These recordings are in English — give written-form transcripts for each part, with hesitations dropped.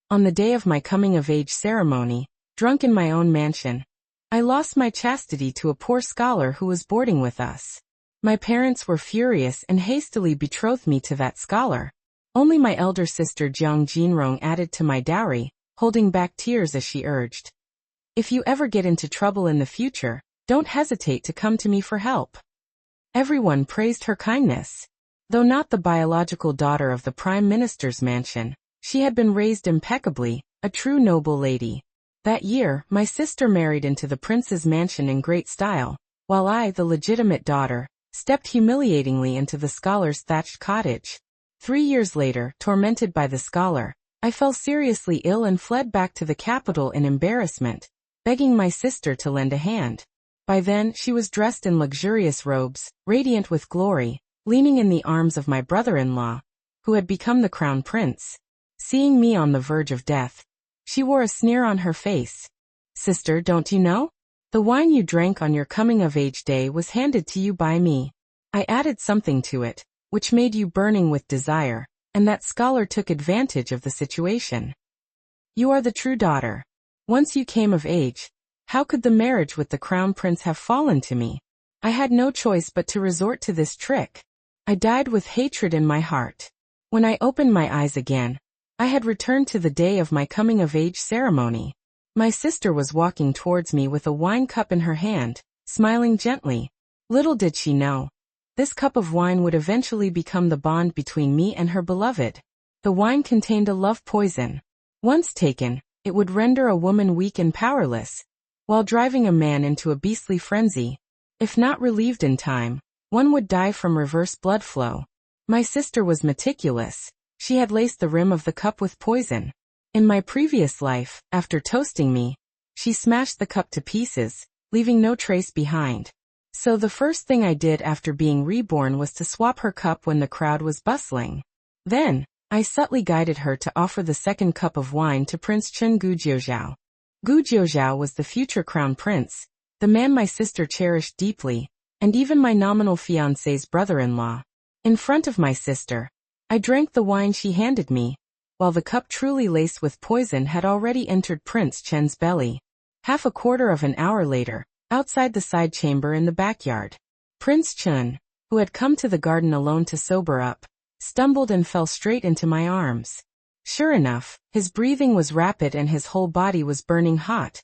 On the day of my coming-of-age ceremony, drunk in my own mansion, I lost my chastity to a poor scholar who was boarding with us. My parents were furious and hastily betrothed me to that scholar. Only my elder sister Jiang Jinrong added to my dowry, holding back tears as she urged, "If you ever get into trouble in the future, don't hesitate to come to me for help." Everyone praised her kindness. Though not the biological daughter of the Prime Minister's mansion, she had been raised impeccably, a true noble lady. That year, my sister married into the prince's mansion in great style, while I, the legitimate daughter, stepped humiliatingly into the scholar's thatched cottage. 3 years later, tormented by the scholar, I fell seriously ill and fled back to the capital in embarrassment, begging my sister to lend a hand. By then, she was dressed in luxurious robes, radiant with glory, leaning in the arms of my brother-in-law, who had become the crown prince. Seeing me on the verge of death, she wore a sneer on her face. "Sister, don't you know? The wine you drank on your coming-of-age day was handed to you by me. I added something to it, which made you burning with desire, and that scholar took advantage of the situation. You are the true daughter. Once you came of age, how could the marriage with the crown prince have fallen to me? I had no choice but to resort to this trick. I died with hatred in my heart. When I opened my eyes again, I had returned to the day of my coming-of-age ceremony. My sister was walking towards me with a wine cup in her hand, smiling gently. Little did she know, this cup of wine would eventually become the bond between me and her beloved. The wine contained a love poison. Once taken, it would render a woman weak and powerless, while driving a man into a beastly frenzy. If not relieved in time, one would die from reverse blood flow. My sister was meticulous. She had laced the rim of the cup with poison. In my previous life, after toasting me, she smashed the cup to pieces, leaving no trace behind. So the first thing I did after being reborn was to swap her cup when the crowd was bustling. Then, I subtly guided her to offer the second cup of wine to Prince Chen Gujiuzhao. Gujiuzhao was the future crown prince, the man my sister cherished deeply, and even my nominal fiancé's brother-in-law. In front of my sister, I drank the wine she handed me, while the cup truly laced with poison had already entered Prince Chen's belly. Half a quarter of an hour later, outside the side chamber in the backyard, Prince Chen, who had come to the garden alone to sober up, stumbled and fell straight into my arms. Sure enough, his breathing was rapid and his whole body was burning hot.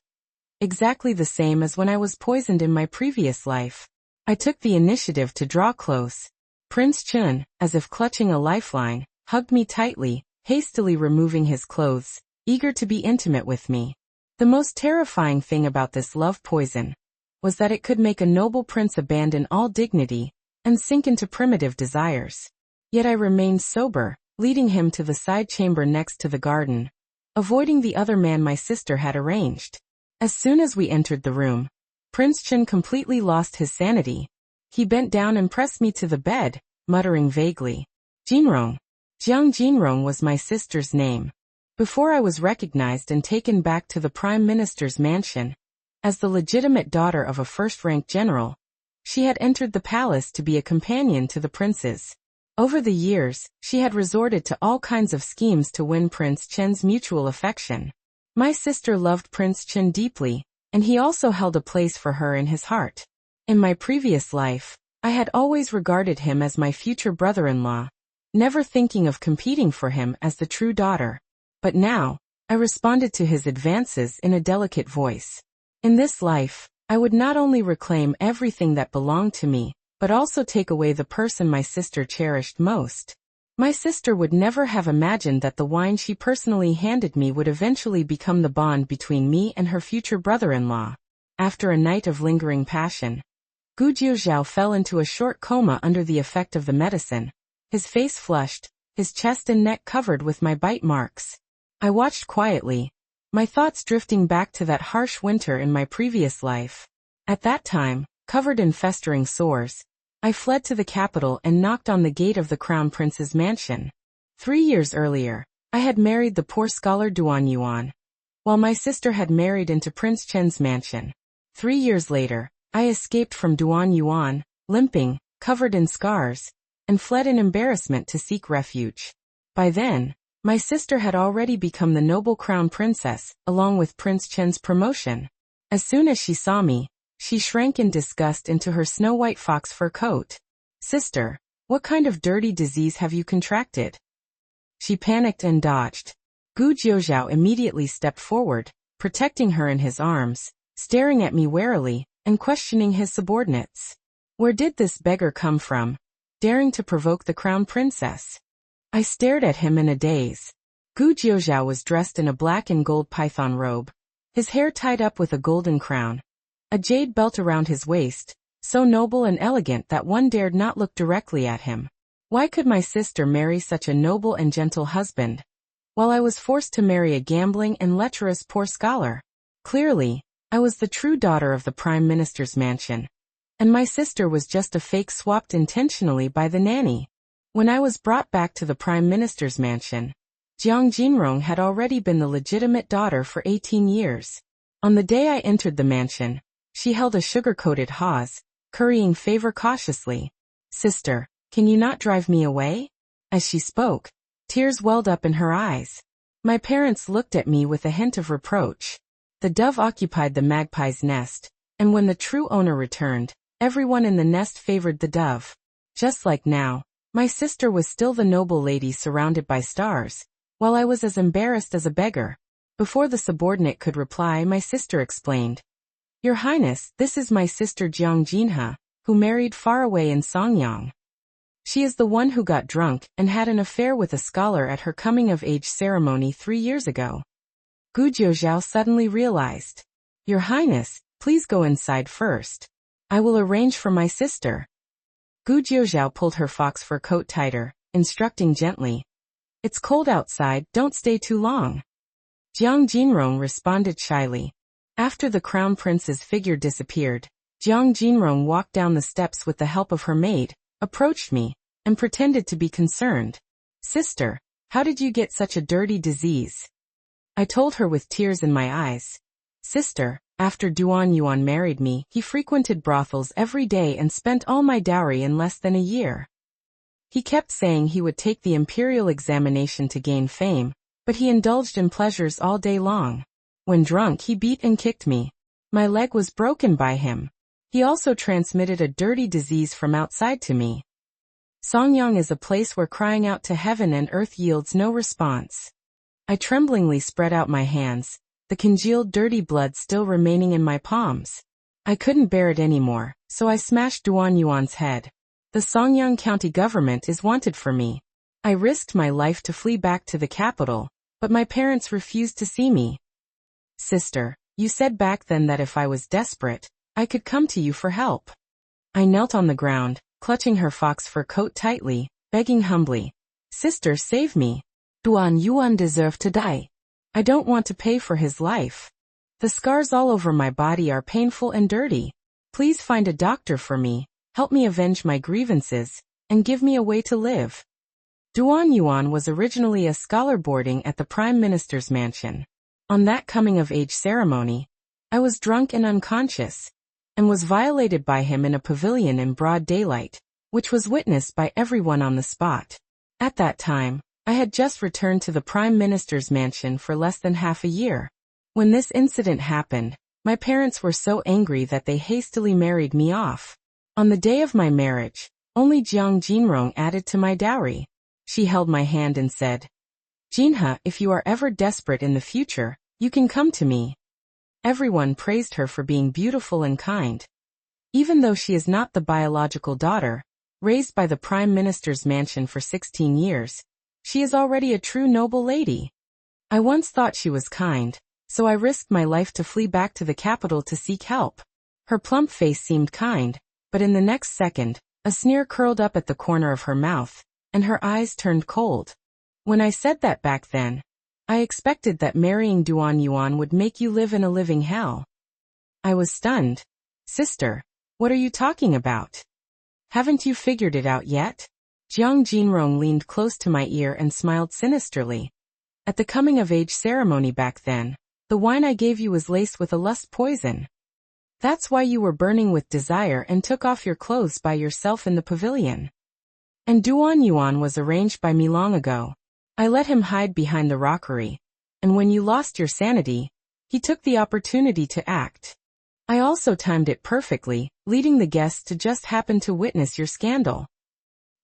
Exactly the same as when I was poisoned in my previous life. I took the initiative to draw close. Prince Chen, as if clutching a lifeline, hugged me tightly, hastily removing his clothes, eager to be intimate with me. The most terrifying thing about this love poison was that it could make a noble prince abandon all dignity and sink into primitive desires. Yet I remained sober, leading him to the side chamber next to the garden, avoiding the other man my sister had arranged. As soon as we entered the room, Prince Chen completely lost his sanity. He bent down and pressed me to the bed, muttering vaguely, "Jinrong." Jiang Jinrong was my sister's name. Before I was recognized and taken back to the Prime Minister's mansion, as the legitimate daughter of a first-rank general, she had entered the palace to be a companion to the princes. Over the years, she had resorted to all kinds of schemes to win Prince Chen's mutual affection. My sister loved Prince Chen deeply, and he also held a place for her in his heart. In my previous life, I had always regarded him as my future brother-in-law, never thinking of competing for him as the true daughter. But now, I responded to his advances in a delicate voice. In this life, I would not only reclaim everything that belonged to me, but also take away the person my sister cherished most. My sister would never have imagined that the wine she personally handed me would eventually become the bond between me and her future brother-in-law. After a night of lingering passion, Gujiuzhao fell into a short coma under the effect of the medicine, his face flushed, his chest and neck covered with my bite marks. I watched quietly, my thoughts drifting back to that harsh winter in my previous life. At that time, covered in festering sores, I fled to the capital and knocked on the gate of the crown prince's mansion. 3 years earlier, I had married the poor scholar Duan Yuan, while my sister had married into Prince Chen's mansion. 3 years later, I escaped from Duan Yuan, limping, covered in scars, and fled in embarrassment to seek refuge. By then, My sister had already become the noble crown princess, along with Prince Chen's promotion. As soon as she saw me, she shrank in disgust into her snow-white fox fur coat. Sister, what kind of dirty disease have you contracted? She panicked and dodged. Gu Jiuzhao immediately stepped forward, protecting her in his arms, staring at me warily, and questioning his subordinates. Where did this beggar come from, daring to provoke the crown princess? I stared at him in a daze. Gu Jiuzhao was dressed in a black and gold python robe, his hair tied up with a golden crown, a jade belt around his waist, so noble and elegant that one dared not look directly at him. Why could my sister marry such a noble and gentle husband, while I was forced to marry a gambling and lecherous poor scholar? Clearly, I was the true daughter of the Prime Minister's mansion, and my sister was just a fake swapped intentionally by the nanny. When I was brought back to the Prime Minister's mansion, Jiang Jinrong had already been the legitimate daughter for 18 years. On the day I entered the mansion, she held a sugar-coated hawse, currying favor cautiously. Sister, can you not drive me away? As she spoke, tears welled up in her eyes. My parents looked at me with a hint of reproach. The dove occupied the magpie's nest, and when the true owner returned, everyone in the nest favored the dove. Just like now, my sister was still the noble lady surrounded by stars, while I was as embarrassed as a beggar. Before the subordinate could reply, my sister explained. Your Highness, this is my sister Jiang Jinha, who married far away in Songyang. She is the one who got drunk and had an affair with a scholar at her coming-of-age ceremony 3 years ago. Gu Jiuzhao suddenly realized. Your Highness, please go inside first. I will arrange for my sister. Gu Jiuzhao pulled her fox fur coat tighter, instructing gently. It's cold outside, don't stay too long. Jiang Jinrong responded shyly. After the crown prince's figure disappeared, Jiang Jinrong walked down the steps with the help of her maid, approached me, and pretended to be concerned. Sister, how did you get such a dirty disease? I told her with tears in my eyes. Sister, after Duan Yuan married me, he frequented brothels every day and spent all my dowry in less than a year. He kept saying he would take the imperial examination to gain fame, but he indulged in pleasures all day long. When drunk, he beat and kicked me. My leg was broken by him. He also transmitted a dirty disease from outside to me. Songyang is a place where crying out to heaven and earth yields no response. I tremblingly spread out my hands, the congealed dirty blood still remaining in my palms. I couldn't bear it anymore, so I smashed Duan Yuan's head. The Songyang County government is wanted for me. I risked my life to flee back to the capital, but my parents refused to see me. Sister, you said back then that if I was desperate, I could come to you for help. I knelt on the ground, clutching her fox fur coat tightly, begging humbly. Sister, save me. Duan Yuan deserved to die. I don't want to pay for his life. The scars all over my body are painful and dirty. Please find a doctor for me, help me avenge my grievances, and give me a way to live. Duan Yuan was originally a scholar boarding at the Prime Minister's mansion. On that coming-of-age ceremony, I was drunk and unconscious, and was violated by him in a pavilion in broad daylight, which was witnessed by everyone on the spot. At that time, I had just returned to the Prime Minister's mansion for less than half a year. When this incident happened, my parents were so angry that they hastily married me off. On the day of my marriage, only Jiang Jinrong added to my dowry. She held my hand and said, Jinha, if you are ever desperate in the future, you can come to me. Everyone praised her for being beautiful and kind. Even though she is not the biological daughter, raised by the Prime Minister's mansion for 16 years, she is already a true noble lady. I once thought she was kind, so I risked my life to flee back to the capital to seek help. Her plump face seemed kind, but in the next second, a sneer curled up at the corner of her mouth, and her eyes turned cold. When I said that back then, I expected that marrying Duan Yuan would make you live in a living hell. I was stunned. Sister, what are you talking about? Haven't you figured it out yet? Jiang Jinrong leaned close to my ear and smiled sinisterly. At the coming-of-age ceremony back then, the wine I gave you was laced with a lust poison. That's why you were burning with desire and took off your clothes by yourself in the pavilion. And Duan Yuan was arranged by me long ago. I let him hide behind the rockery. And when you lost your sanity, he took the opportunity to act. I also timed it perfectly, leading the guests to just happen to witness your scandal.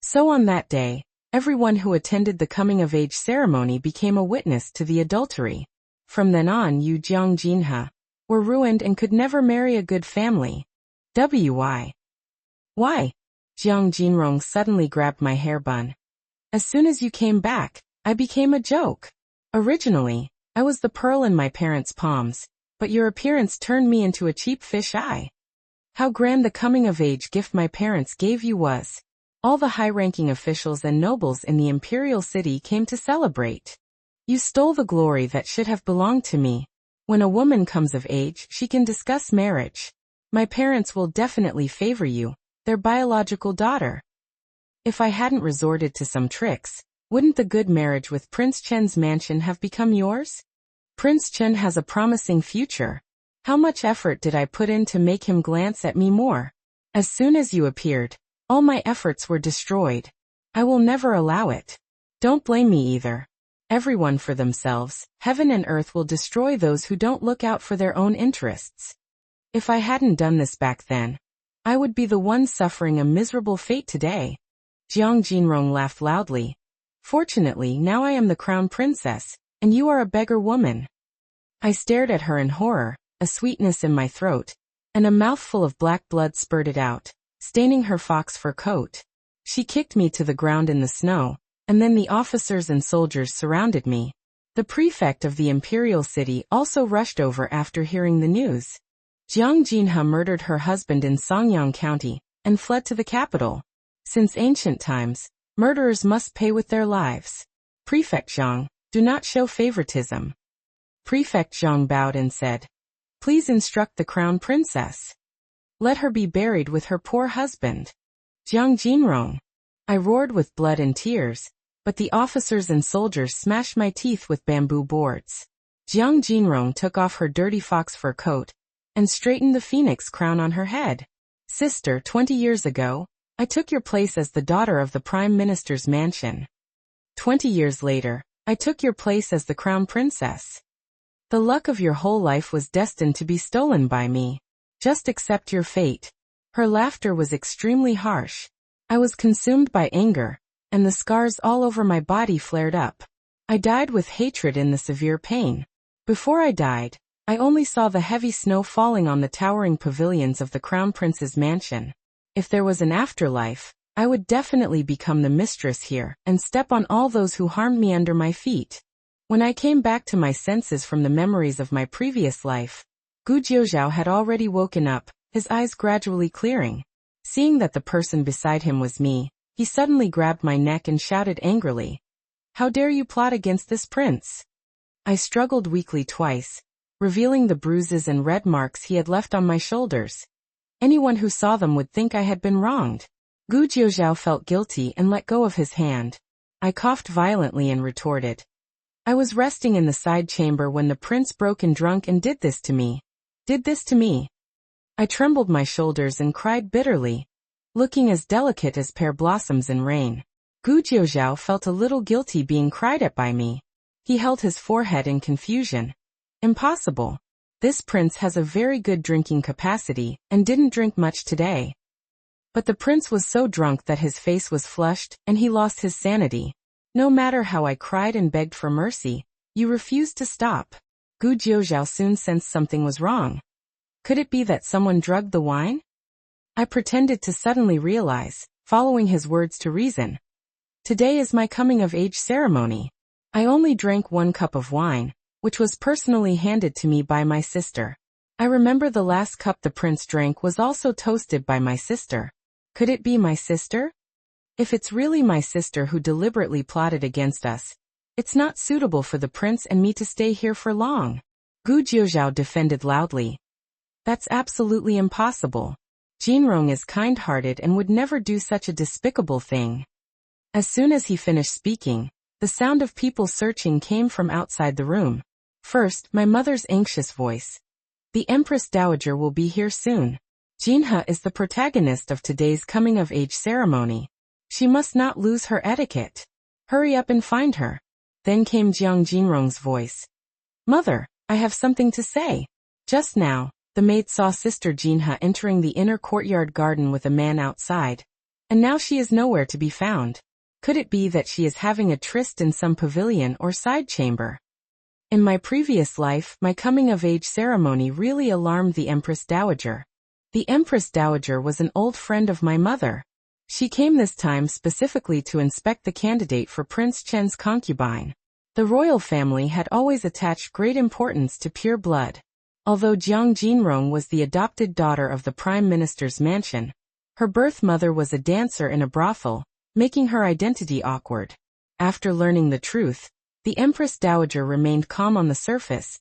So on that day, everyone who attended the coming-of-age ceremony became a witness to the adultery. From then on you Jiang Jinrong were ruined and could never marry a good family. Why? Why? Jiang Jinrong suddenly grabbed my hair bun. As soon as you came back, I became a joke. Originally, I was the pearl in my parents' palms, but your appearance turned me into a cheap fish eye. How grand the coming-of-age gift my parents gave you was. All the high-ranking officials and nobles in the imperial city came to celebrate. You stole the glory that should have belonged to me. When a woman comes of age, she can discuss marriage. My parents will definitely favor you, their biological daughter. If I hadn't resorted to some tricks, wouldn't the good marriage with Prince Chen's mansion have become yours? Prince Chen has a promising future. How much effort did I put in to make him glance at me more? As soon as you appeared, all my efforts were destroyed. I will never allow it. Don't blame me either. Everyone for themselves, heaven and earth will destroy those who don't look out for their own interests. If I hadn't done this back then, I would be the one suffering a miserable fate today. Jiang Jinrong laughed loudly. Fortunately, now I am the crown princess, and you are a beggar woman. I stared at her in horror, a sweetness in my throat, and a mouthful of black blood spurted out, staining her fox fur coat. She kicked me to the ground in the snow, and then the officers and soldiers surrounded me. The prefect of the imperial city also rushed over after hearing the news. Jiang Jinrong murdered her husband in Songyang County, and fled to the capital. Since ancient times, murderers must pay with their lives. Prefect Jiang, do not show favoritism. Prefect Jiang bowed and said, please instruct the crown princess. Let her be buried with her poor husband. Jiang Jinrong. I roared with blood and tears, but the officers and soldiers smashed my teeth with bamboo boards. Jiang Jinrong took off her dirty fox fur coat, and straightened the phoenix crown on her head. Sister, 20 years ago, I took your place as the daughter of the Prime Minister's mansion. 20 years later, I took your place as the crown princess. The luck of your whole life was destined to be stolen by me. Just accept your fate. Her laughter was extremely harsh. I was consumed by anger, and the scars all over my body flared up. I died with hatred in the severe pain. Before I died, I only saw the heavy snow falling on the towering pavilions of the crown prince's mansion. If there was an afterlife, I would definitely become the mistress here and step on all those who harmed me under my feet. When I came back to my senses from the memories of my previous life, Gu Jiuzhao had already woken up, his eyes gradually clearing. Seeing that the person beside him was me, he suddenly grabbed my neck and shouted angrily, how dare you plot against this prince? I struggled weakly twice, revealing the bruises and red marks he had left on my shoulders. Anyone who saw them would think I had been wronged. Gu Jiuzhao felt guilty and let go of his hand. I coughed violently and retorted, I was resting in the side chamber when the prince broke and drunk and did this to me. Did this to me. I trembled my shoulders and cried bitterly, looking as delicate as pear blossoms in rain. Gu Jiuzhao felt a little guilty being cried at by me. He held his forehead in confusion. Impossible. This prince has a very good drinking capacity, and didn't drink much today. But the prince was so drunk that his face was flushed, and he lost his sanity. No matter how I cried and begged for mercy, you refused to stop. Gu Jiuzhao soon sensed something was wrong. Could it be that someone drugged the wine? I pretended to suddenly realize, following his words to reason. Today is my coming-of-age ceremony. I only drank 1 cup of wine, which was personally handed to me by my sister. I remember the last cup the prince drank was also toasted by my sister. Could it be my sister? If it's really my sister who deliberately plotted against us, it's not suitable for the prince and me to stay here for long. Gu Jiuzhao defended loudly. That's absolutely impossible. Jinrong is kind-hearted and would never do such a despicable thing. As soon as he finished speaking, the sound of people searching came from outside the room. First, my mother's anxious voice. The Empress Dowager will be here soon. Jinhe is the protagonist of today's coming-of-age ceremony. She must not lose her etiquette. Hurry up and find her. Then came Jiang Jinrong's voice. Mother, I have something to say. Just now, the maid saw Sister Jinha entering the inner courtyard garden with a man outside. And now she is nowhere to be found. Could it be that she is having a tryst in some pavilion or side chamber? In my previous life, my coming-of-age ceremony really alarmed the Empress Dowager. The Empress Dowager was an old friend of my mother. She came this time specifically to inspect the candidate for Prince Chen's concubine. The royal family had always attached great importance to pure blood. Although Jiang Jinrong was the adopted daughter of the Prime Minister's mansion, her birth mother was a dancer in a brothel, making her identity awkward. After learning the truth, the Empress Dowager remained calm on the surface,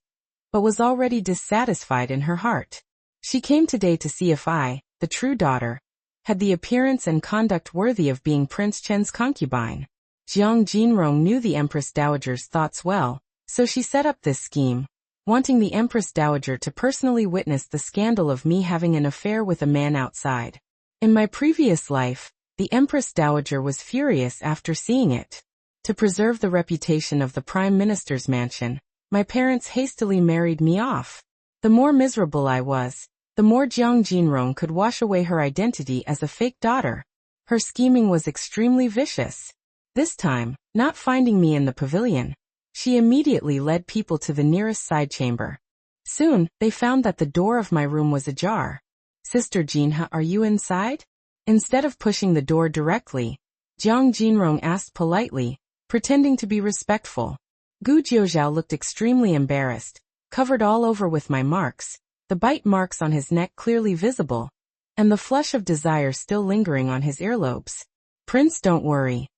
but was already dissatisfied in her heart. She came today to see if I, the true daughter, had the appearance and conduct worthy of being Prince Chen's concubine. Jiang Jinrong knew the Empress Dowager's thoughts well, so she set up this scheme, wanting the Empress Dowager to personally witness the scandal of me having an affair with a man outside. In my previous life, the Empress Dowager was furious after seeing it. To preserve the reputation of the Prime Minister's mansion, my parents hastily married me off. The more miserable I was, the more Jiang Jinrong could wash away her identity as a fake daughter. Her scheming was extremely vicious. This time, not finding me in the pavilion, she immediately led people to the nearest side chamber. Soon, they found that the door of my room was ajar. Sister Jinha, are you inside? Instead of pushing the door directly, Jiang Jinrong asked politely, pretending to be respectful. Gu Jiuzhao looked extremely embarrassed, covered all over with my marks, the bite marks on his neck clearly visible, and the flush of desire still lingering on his earlobes. Prince, don't worry,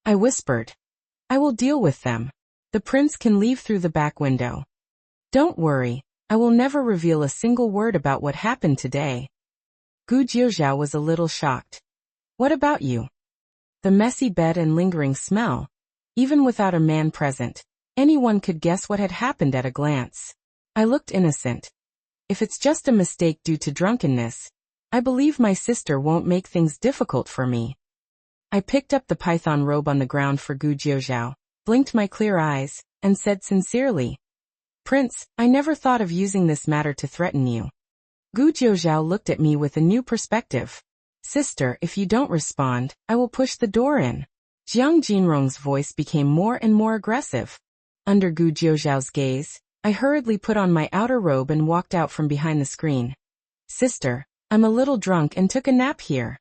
I whispered. I will deal with them. The prince can leave through the back window. Don't worry, I will never reveal a single word about what happened today. Gu Jiuzhao was a little shocked. What about you? The messy bed and lingering smell. Even without a man present, anyone could guess what had happened at a glance. I looked innocent. If it's just a mistake due to drunkenness, I believe my sister won't make things difficult for me. I picked up the python robe on the ground for Gu Jiuzhao, blinked my clear eyes, and said sincerely, Prince, I never thought of using this matter to threaten you. Gu Jiuzhao looked at me with a new perspective. Sister, if you don't respond, I will push the door in. Jiang Jinrong's voice became more and more aggressive. Under Gu Jiuzhao's gaze, I hurriedly put on my outer robe and walked out from behind the screen. Sister, I'm a little drunk and took a nap here.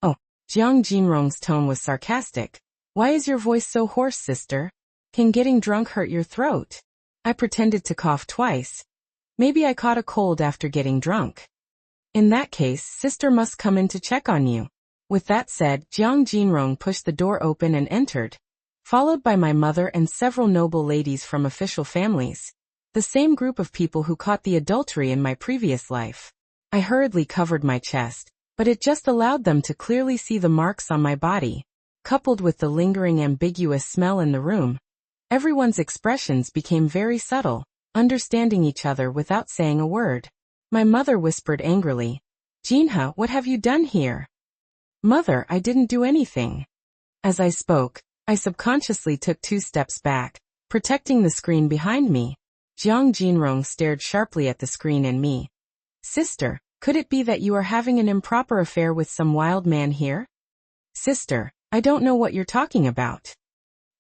Oh, Jiang Jinrong's tone was sarcastic. Why is your voice so hoarse, sister? Can getting drunk hurt your throat? I pretended to cough twice. Maybe I caught a cold after getting drunk. In that case, sister must come in to check on you. With that said, Jiang Jinrong pushed the door open and entered, followed by my mother and several noble ladies from official families. The same group of people who caught the adultery in my previous life. I hurriedly covered my chest, but it just allowed them to clearly see the marks on my body. Coupled with the lingering ambiguous smell in the room, everyone's expressions became very subtle, understanding each other without saying a word. My mother whispered angrily, Jinha, what have you done here? Mother, I didn't do anything. As I spoke, I subconsciously took 2 steps back, protecting the screen behind me. Jiang Jinrong stared sharply at the screen and me. Sister, could it be that you are having an improper affair with some wild man here? Sister, I don't know what you're talking about.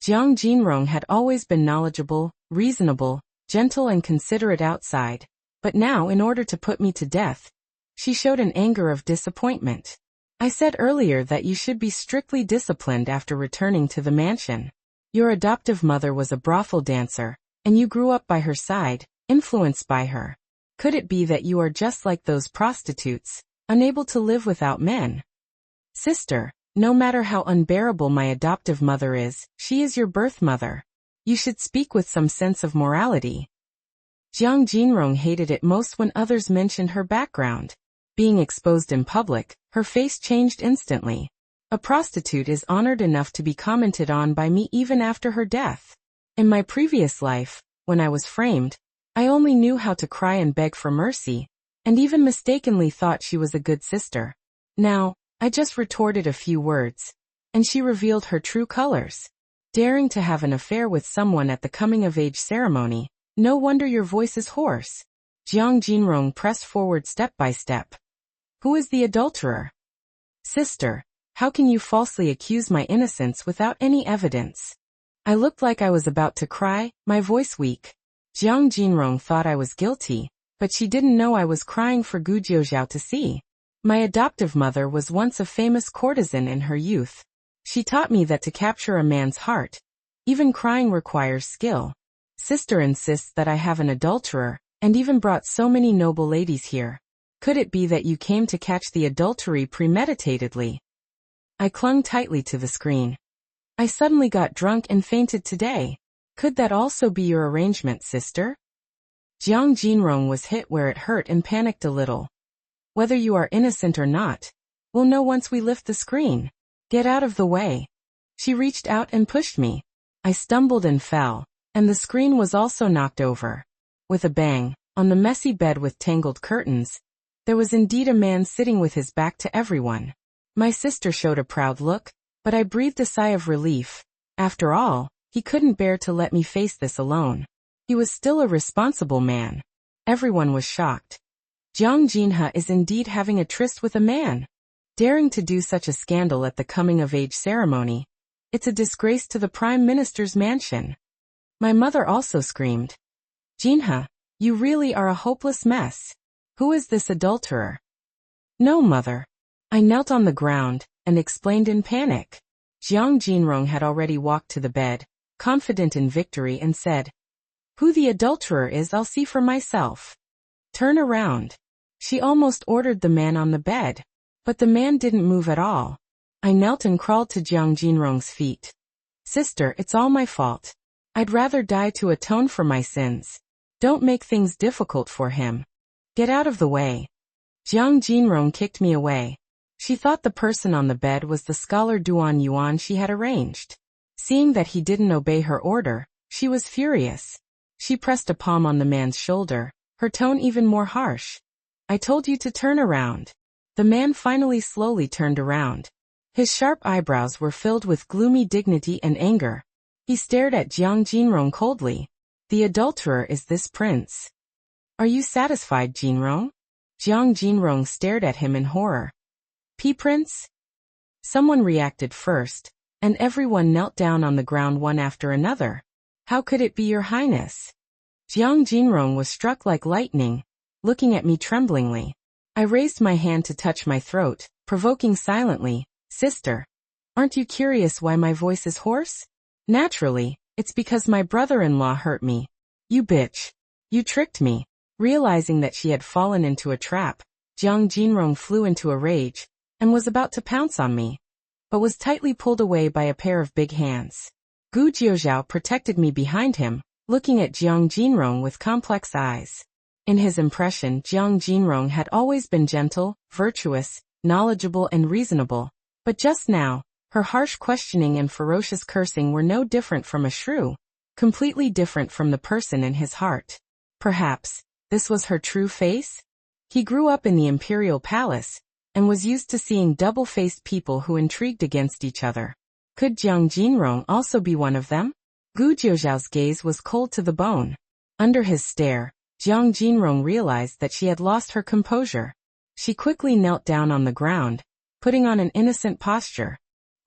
Jiang Jinrong had always been knowledgeable, reasonable, gentle and considerate outside, but now in order to put me to death, she showed an anger of disappointment. I said earlier that you should be strictly disciplined after returning to the mansion. Your adoptive mother was a brothel dancer, and you grew up by her side, influenced by her. Could it be that you are just like those prostitutes, unable to live without men? Sister, no matter how unbearable my adoptive mother is, she is your birth mother. You should speak with some sense of morality. Jiang Jinrong hated it most when others mentioned her background. Being exposed in public, her face changed instantly. A prostitute is honored enough to be commented on by me even after her death. In my previous life, when I was framed, I only knew how to cry and beg for mercy, and even mistakenly thought she was a good sister. Now, I just retorted a few words, and she revealed her true colors. Daring to have an affair with someone at the coming-of-age ceremony. No wonder your voice is hoarse. Jiang Jinrong pressed forward step by step. Who is the adulterer? Sister, how can you falsely accuse my innocence without any evidence? I looked like I was about to cry, my voice weak. Jiang Jinrong thought I was guilty, but she didn't know I was crying for Gu Jiuzhao to see. My adoptive mother was once a famous courtesan in her youth. She taught me that to capture a man's heart, even crying requires skill. Sister insists that I have an adulterer, and even brought so many noble ladies here. Could it be that you came to catch the adultery premeditatedly? I clung tightly to the screen. I suddenly got drunk and fainted today. Could that also be your arrangement, sister? Jiang Jinrong was hit where it hurt and panicked a little. Whether you are innocent or not, we'll know once we lift the screen. Get out of the way. She reached out and pushed me. I stumbled and fell, and the screen was also knocked over. With a bang, on the messy bed with tangled curtains, there was indeed a man sitting with his back to everyone. My sister showed a proud look, but I breathed a sigh of relief. After all, he couldn't bear to let me face this alone. He was still a responsible man. Everyone was shocked. Jiang Jinha is indeed having a tryst with a man. Daring to do such a scandal at the coming-of-age ceremony. It's a disgrace to the Prime Minister's mansion. My mother also screamed. Jinha, you really are a hopeless mess. Who is this adulterer? No, mother. I knelt on the ground, and explained in panic. Jiang Jinrong had already walked to the bed, confident in victory, and said, Who the adulterer is I'll see for myself. Turn around. She almost ordered the man on the bed. But the man didn't move at all. I knelt and crawled to Jiang Jinrong's feet. Sister, it's all my fault. I'd rather die to atone for my sins. Don't make things difficult for him. Get out of the way. Jiang Jinrong kicked me away. She thought the person on the bed was the scholar Duan Yuan she had arranged. Seeing that he didn't obey her order, she was furious. She pressed a palm on the man's shoulder, her tone even more harsh. I told you to turn around. The man finally slowly turned around. His sharp eyebrows were filled with gloomy dignity and anger. He stared at Jiang Jinrong coldly. The adulterer is this prince. Are you satisfied, Jinrong? Jiang Jinrong stared at him in horror. Prince? Someone reacted first, and everyone knelt down on the ground one after another. How could it be, your highness? Jiang Jinrong was struck like lightning, looking at me tremblingly. I raised my hand to touch my throat, provoking silently, Sister, aren't you curious why my voice is hoarse? Naturally, it's because my brother-in-law hurt me. You bitch. You tricked me. Realizing that she had fallen into a trap, Jiang Jinrong flew into a rage, and was about to pounce on me, but was tightly pulled away by a pair of big hands. Gu Jiuzhao protected me behind him, looking at Jiang Jinrong with complex eyes. In his impression, Jiang Jinrong had always been gentle, virtuous, knowledgeable and reasonable, but just now, her harsh questioning and ferocious cursing were no different from a shrew, completely different from the person in his heart. Perhaps, this was her true face? He grew up in the imperial palace, and was used to seeing double-faced people who intrigued against each other. Could Jiang Jinrong also be one of them? Gu Jiuzhao's gaze was cold to the bone. Under his stare, Jiang Jinrong realized that she had lost her composure. She quickly knelt down on the ground, putting on an innocent posture.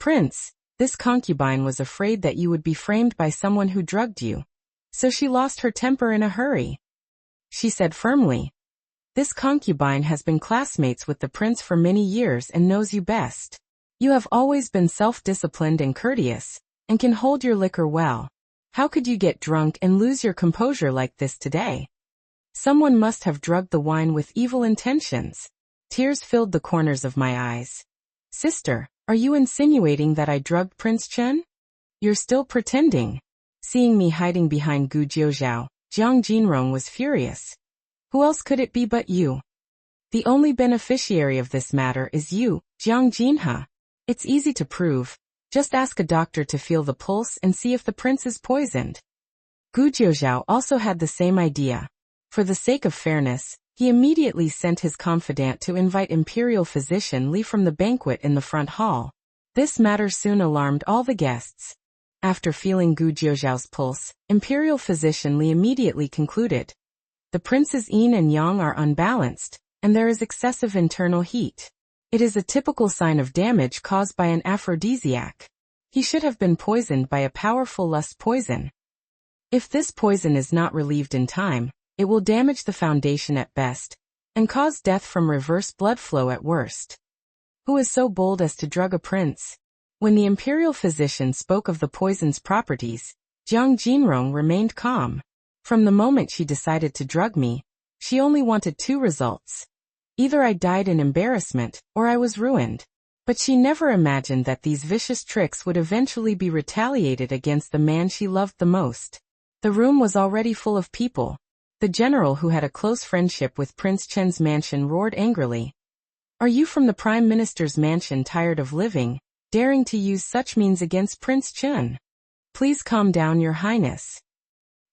Prince, this concubine was afraid that you would be framed by someone who drugged you. So she lost her temper in a hurry. She said firmly, This concubine has been classmates with the prince for many years and knows you best. You have always been self-disciplined and courteous, and can hold your liquor well. How could you get drunk and lose your composure like this today? Someone must have drugged the wine with evil intentions. Tears filled the corners of my eyes. Sister, are you insinuating that I drugged Prince Chen? You're still pretending. Seeing me hiding behind Gu Jiuzhao, Jiang Jinrong was furious. Who else could it be but you? The only beneficiary of this matter is you, Jiang Jinha. It's easy to prove. Just ask a doctor to feel the pulse and see if the prince is poisoned. Gu Jiuzhao also had the same idea. For the sake of fairness, he immediately sent his confidant to invite imperial physician Li from the banquet in the front hall. This matter soon alarmed all the guests. After feeling Gu Jiuzhao's pulse, imperial physician Li immediately concluded. The prince's yin and yang are unbalanced, and there is excessive internal heat. It is a typical sign of damage caused by an aphrodisiac. He should have been poisoned by a powerful lust poison. If this poison is not relieved in time, it will damage the foundation at best, and cause death from reverse blood flow at worst. Who is so bold as to drug a prince? When the imperial physician spoke of the poison's properties, Jiang Jinrong remained calm. From the moment she decided to drug me, she only wanted two results. Either I died in embarrassment, or I was ruined. But she never imagined that these vicious tricks would eventually be retaliated against the man she loved the most. The room was already full of people. The general who had a close friendship with Prince Chen's mansion roared angrily. Are you from the Prime Minister's mansion tired of living, daring to use such means against Prince Chen? Please calm down, Your Highness.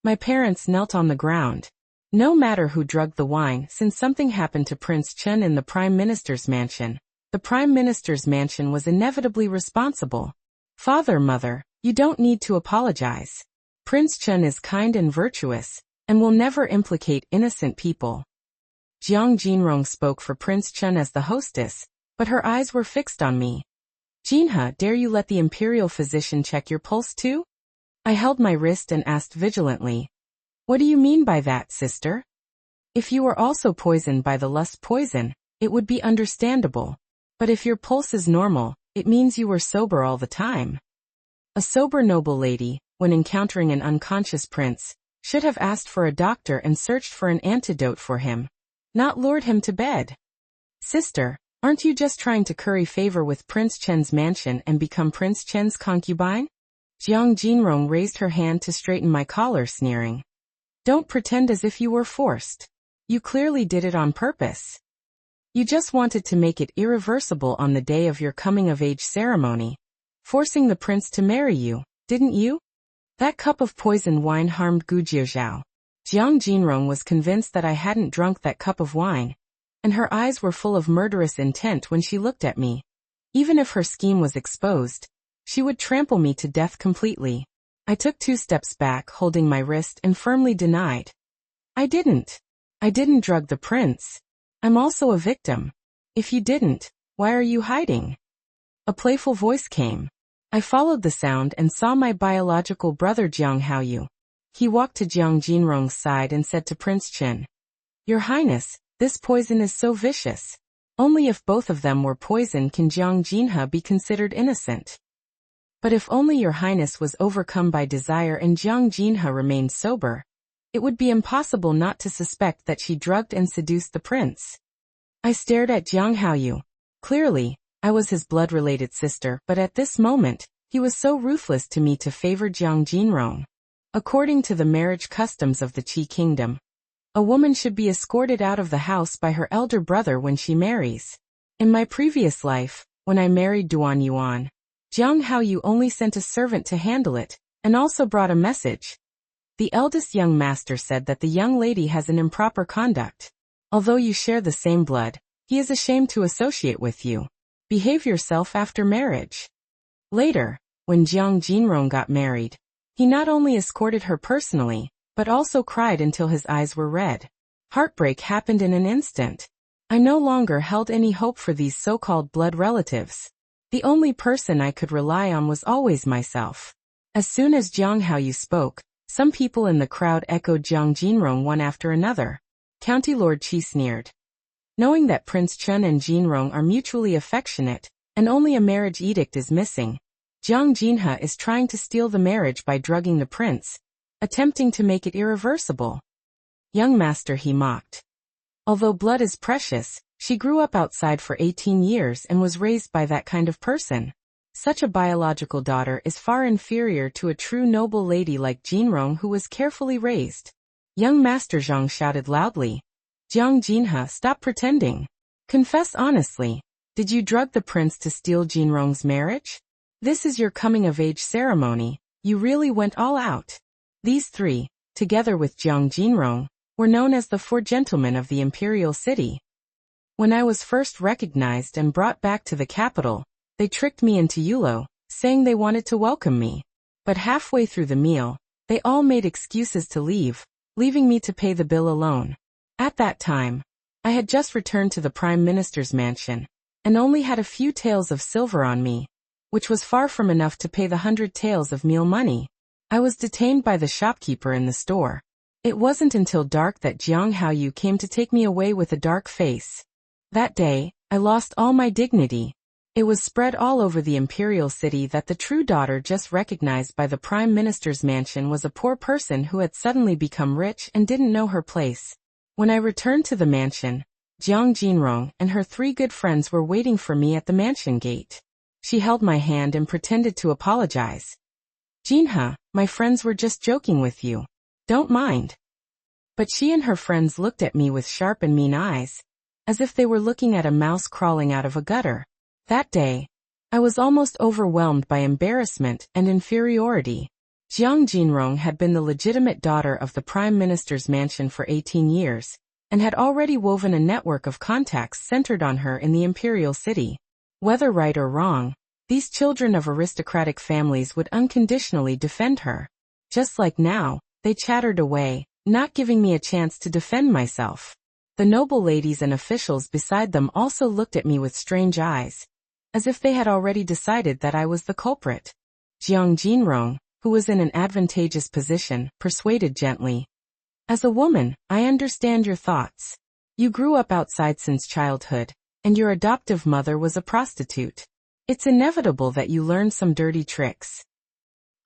My parents knelt on the ground. No matter who drugged the wine, since something happened to Prince Chen in the Prime Minister's mansion, the Prime Minister's mansion was inevitably responsible. Father, mother, you don't need to apologize. Prince Chen is kind and virtuous, and will never implicate innocent people. Jiang Jinrong spoke for Prince Chen as the hostess, but her eyes were fixed on me. Jinhe, dare you let the imperial physician check your pulse too? I held my wrist and asked vigilantly. What do you mean by that, sister? If you were also poisoned by the lust poison, it would be understandable. But if your pulse is normal, it means you were sober all the time. A sober noble lady, when encountering an unconscious prince, should have asked for a doctor and searched for an antidote for him, not lured him to bed. Sister, aren't you just trying to curry favor with Prince Chen's mansion and become Prince Chen's concubine? Jiang Jinrong raised her hand to straighten my collar, sneering. Don't pretend as if you were forced. You clearly did it on purpose. You just wanted to make it irreversible on the day of your coming-of-age ceremony, forcing the prince to marry you, didn't you? That cup of poisoned wine harmed Gu Jiuzhao. Jiang Jinrong was convinced that I hadn't drunk that cup of wine, and her eyes were full of murderous intent when she looked at me. Even if her scheme was exposed, she would trample me to death completely. I took 2 steps back, holding my wrist, and firmly denied. I didn't drug the prince. I'm also a victim. If you didn't, why are you hiding? A playful voice came. I followed the sound and saw my biological brother Jiang Haoyu. He walked to Jiang Jinrong's side and said to Prince Chen, Your Highness, this poison is so vicious. Only if both of them were poisoned can Jiang Jinhe be considered innocent. But if only Your Highness was overcome by desire and Jiang Jinhe remained sober, it would be impossible not to suspect that she drugged and seduced the prince. I stared at Jiang Haoyu. Clearly, I was his blood-related sister, but at this moment, he was so ruthless to me to favor Jiang Jinrong. According to the marriage customs of the Qi kingdom, a woman should be escorted out of the house by her elder brother when she marries. In my previous life, when I married Duan Yuan, Jiang Haoyu only sent a servant to handle it, and also brought a message. The eldest young master said that the young lady has an improper conduct. Although you share the same blood, he is ashamed to associate with you. Behave yourself after marriage. Later, when Jiang Jinrong got married, he not only escorted her personally, but also cried until his eyes were red. Heartbreak happened in an instant. I no longer held any hope for these so-called blood relatives. The only person I could rely on was always myself. As soon as Jiang Haoyu spoke, some people in the crowd echoed Jiang Jinrong one after another. County Lord Qi sneered. Knowing that Prince Chen and Jinrong are mutually affectionate, and only a marriage edict is missing, Jiang Jinhe is trying to steal the marriage by drugging the prince, attempting to make it irreversible. Young master, he mocked. Although blood is precious, she grew up outside for 18 years and was raised by that kind of person. Such a biological daughter is far inferior to a true noble lady like Jinrong, who was carefully raised. Young master Zhang shouted loudly. Jiang Jinhe, stop pretending. Confess honestly. Did you drug the prince to steal Jinrong's marriage? This is your coming-of-age ceremony. You really went all out. These 3, together with Jiang Jinrong, were known as the 4 gentlemen of the imperial city. When I was first recognized and brought back to the capital, they tricked me into Yulo, saying they wanted to welcome me. But halfway through the meal, they all made excuses to leave, leaving me to pay the bill alone. At that time, I had just returned to the Prime Minister's mansion, and only had a few taels of silver on me, which was far from enough to pay the 100 taels of meal money. I was detained by the shopkeeper in the store. It wasn't until dark that Jiang Haoyu came to take me away with a dark face. That day, I lost all my dignity. It was spread all over the imperial city that the true daughter just recognized by the Prime Minister's mansion was a poor person who had suddenly become rich and didn't know her place. When I returned to the mansion, Jiang Jinrong and her 3 good friends were waiting for me at the mansion gate. She held my hand and pretended to apologize. "Jinha, my friends were just joking with you. Don't mind." But she and her friends looked at me with sharp and mean eyes, as if they were looking at a mouse crawling out of a gutter. That day, I was almost overwhelmed by embarrassment and inferiority. Jiang Jinrong had been the legitimate daughter of the Prime Minister's mansion for 18 years, and had already woven a network of contacts centered on her in the imperial city. Whether right or wrong, these children of aristocratic families would unconditionally defend her. Just like now, they chattered away, not giving me a chance to defend myself. The noble ladies and officials beside them also looked at me with strange eyes, as if they had already decided that I was the culprit. Jiang Jinrong, who was in an advantageous position, persuaded gently. "As a woman, I understand your thoughts. You grew up outside since childhood, and your adoptive mother was a prostitute. It's inevitable that you learned some dirty tricks."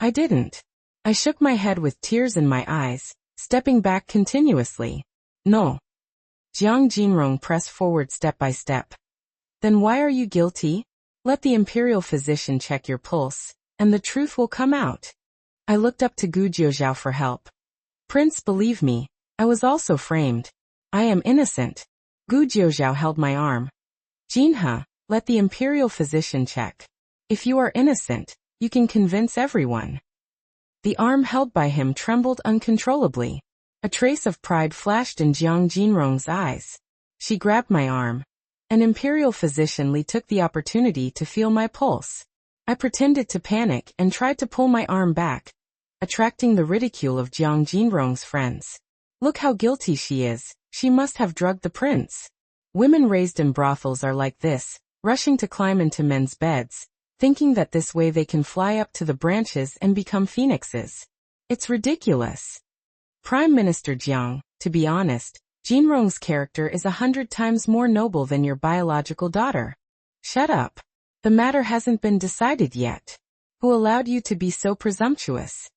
I didn't. I shook my head with tears in my eyes, stepping back continuously. "No." Jiang Jinrong pressed forward step by step. "Then why are you guilty? Let the imperial physician check your pulse, and the truth will come out." I looked up to Gu Jiuzhao for help. "Prince, believe me, I was also framed. I am innocent." Gu Jiuzhao held my arm. "Jinha, let the imperial physician check. If you are innocent, you can convince everyone." The arm held by him trembled uncontrollably. A trace of pride flashed in Jiang Jinrong's eyes. She grabbed my arm. An imperial physician Li took the opportunity to feel my pulse. I pretended to panic and tried to pull my arm back, attracting the ridicule of Jiang Jinrong's friends. "Look how guilty she is. She must have drugged the prince." Women raised in brothels are like this, rushing to climb into men's beds, thinking that this way they can fly up to the branches and become phoenixes. It's ridiculous. Prime Minister Jiang, to be honest, Jinrong's character is 100 times more noble than your biological daughter. Shut up. The matter hasn't been decided yet. Who allowed you to be so presumptuous?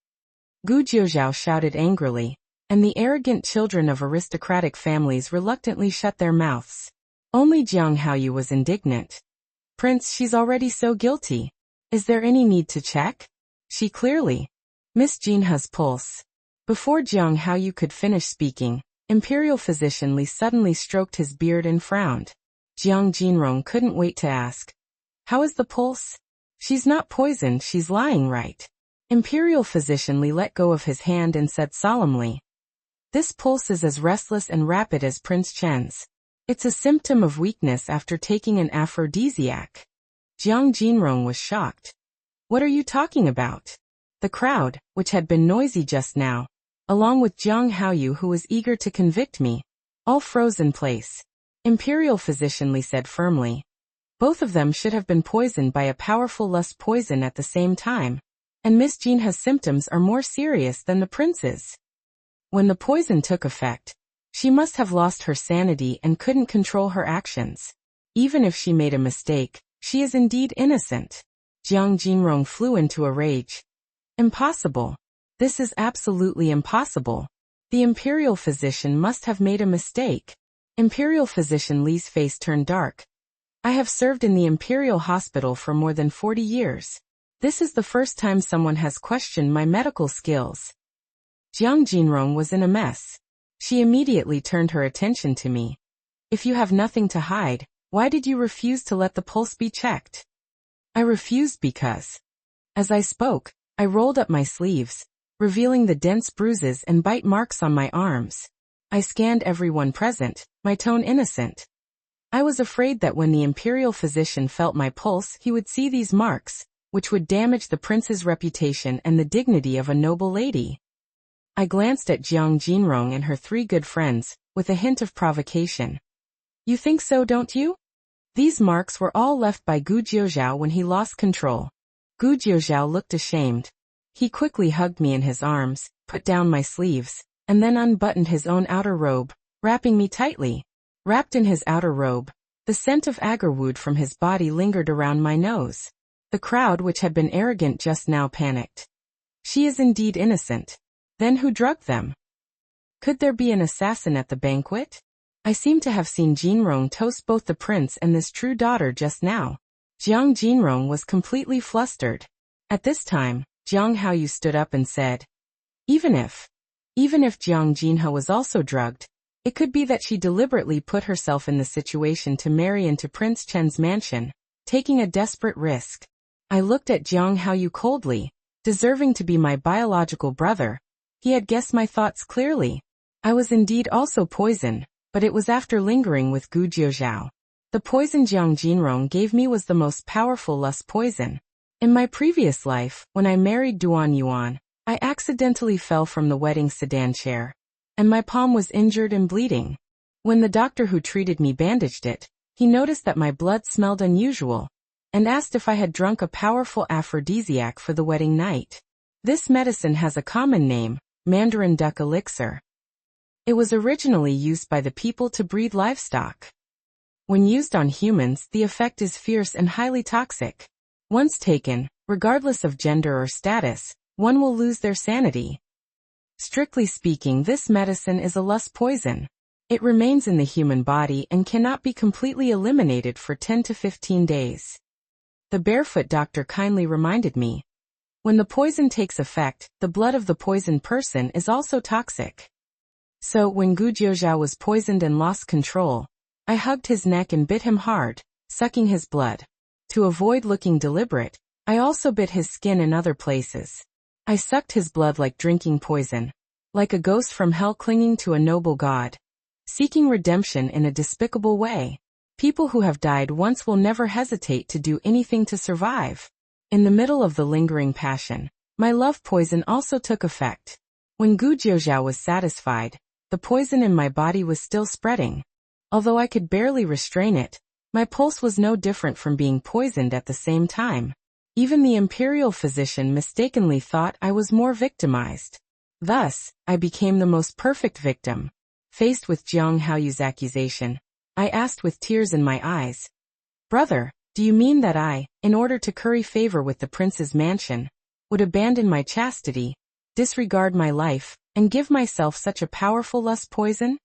Gu Jiuzhao shouted angrily, and the arrogant children of aristocratic families reluctantly shut their mouths. Only Jiang Haoyu was indignant. "Prince, she's already so guilty. Is there any need to check? She clearly Miss Jinha's pulse." Before Jiang Haoyu could finish speaking, Imperial Physician Li suddenly stroked his beard and frowned. Jiang Jinrong couldn't wait to ask, "How is the pulse?" "She's not poisoned, she's lying, right?" Imperial Physician Li let go of his hand and said solemnly, "This pulse is as restless and rapid as Prince Chen's. It's a symptom of weakness after taking an aphrodisiac." Jiang Jinrong was shocked. "What are you talking about?" The crowd, which had been noisy just now, along with Jiang Haoyu who was eager to convict me, all froze in place. Imperial Physician Li said firmly, "Both of them should have been poisoned by a powerful lust poison at the same time, and Miss Jinha's symptoms are more serious than the prince's. When the poison took effect, she must have lost her sanity and couldn't control her actions. Even if she made a mistake, she is indeed innocent." Jiang Jinrong flew into a rage. "Impossible. This is absolutely impossible. The imperial physician must have made a mistake." Imperial Physician Li's face turned dark. "I have served in the imperial hospital for more than 40 years. This is the first time someone has questioned my medical skills." Jiang Jinrong was in a mess. She immediately turned her attention to me. "If you have nothing to hide, why did you refuse to let the pulse be checked?" "I refused because..." As I spoke, I rolled up my sleeves, revealing the dense bruises and bite marks on my arms. I scanned everyone present, my tone innocent. I was afraid that when the imperial physician felt my pulse he would see these marks, which would damage the prince's reputation and the dignity of a noble lady. I glanced at Jiang Jinrong and her 3 good friends, with a hint of provocation. You think so, don't you? These marks were all left by Gu Jiuzhao when he lost control. Gu Jiuzhao looked ashamed. He quickly hugged me in his arms, put down my sleeves, and then unbuttoned his own outer robe, wrapping me tightly. Wrapped in his outer robe, the scent of agarwood from his body lingered around my nose. The crowd, which had been arrogant just now, panicked. She is indeed innocent. Then who drugged them? Could there be an assassin at the banquet? I seem to have seen Jinrong toast both the prince and this true daughter just now. Jiang Jinrong was completely flustered. At this time, Jiang Haoyu stood up and said, Even if Jiang Jinhe was also drugged, it could be that she deliberately put herself in the situation to marry into Prince Chen's mansion, taking a desperate risk. I looked at Jiang Haoyu coldly. Deserving to be my biological brother, he had guessed my thoughts clearly. I was indeed also poisoned, but it was after lingering with Gu Jiuzhao. The poison Jiang Jinrong gave me was the most powerful lust poison. In my previous life, when I married Duan Yuan, I accidentally fell from the wedding sedan chair, and my palm was injured and bleeding. When the doctor who treated me bandaged it, he noticed that my blood smelled unusual, and asked if I had drunk a powerful aphrodisiac for the wedding night. This medicine has a common name, Mandarin duck elixir. It was originally used by the people to breed livestock. When used on humans, the effect is fierce and highly toxic. Once taken, regardless of gender or status, one will lose their sanity. Strictly speaking, this medicine is a lust poison. It remains in the human body and cannot be completely eliminated for 10 to 15 days. The barefoot doctor kindly reminded me. When the poison takes effect, the blood of the poisoned person is also toxic. So, when Gu Jiuzhao was poisoned and lost control, I hugged his neck and bit him hard, sucking his blood. To avoid looking deliberate, I also bit his skin in other places. I sucked his blood like drinking poison, like a ghost from hell clinging to a noble god, seeking redemption in a despicable way. People who have died once will never hesitate to do anything to survive. In the middle of the lingering passion, my love poison also took effect. When Gu Jiuzhao was satisfied, the poison in my body was still spreading. Although I could barely restrain it, my pulse was no different from being poisoned at the same time. Even the imperial physician mistakenly thought I was more victimized. Thus, I became the most perfect victim. Faced with Jiang Haoyu's accusation, I asked with tears in my eyes, Brother, do you mean that I, in order to curry favor with the prince's mansion, would abandon my chastity, disregard my life, and give myself such a powerful lust poison?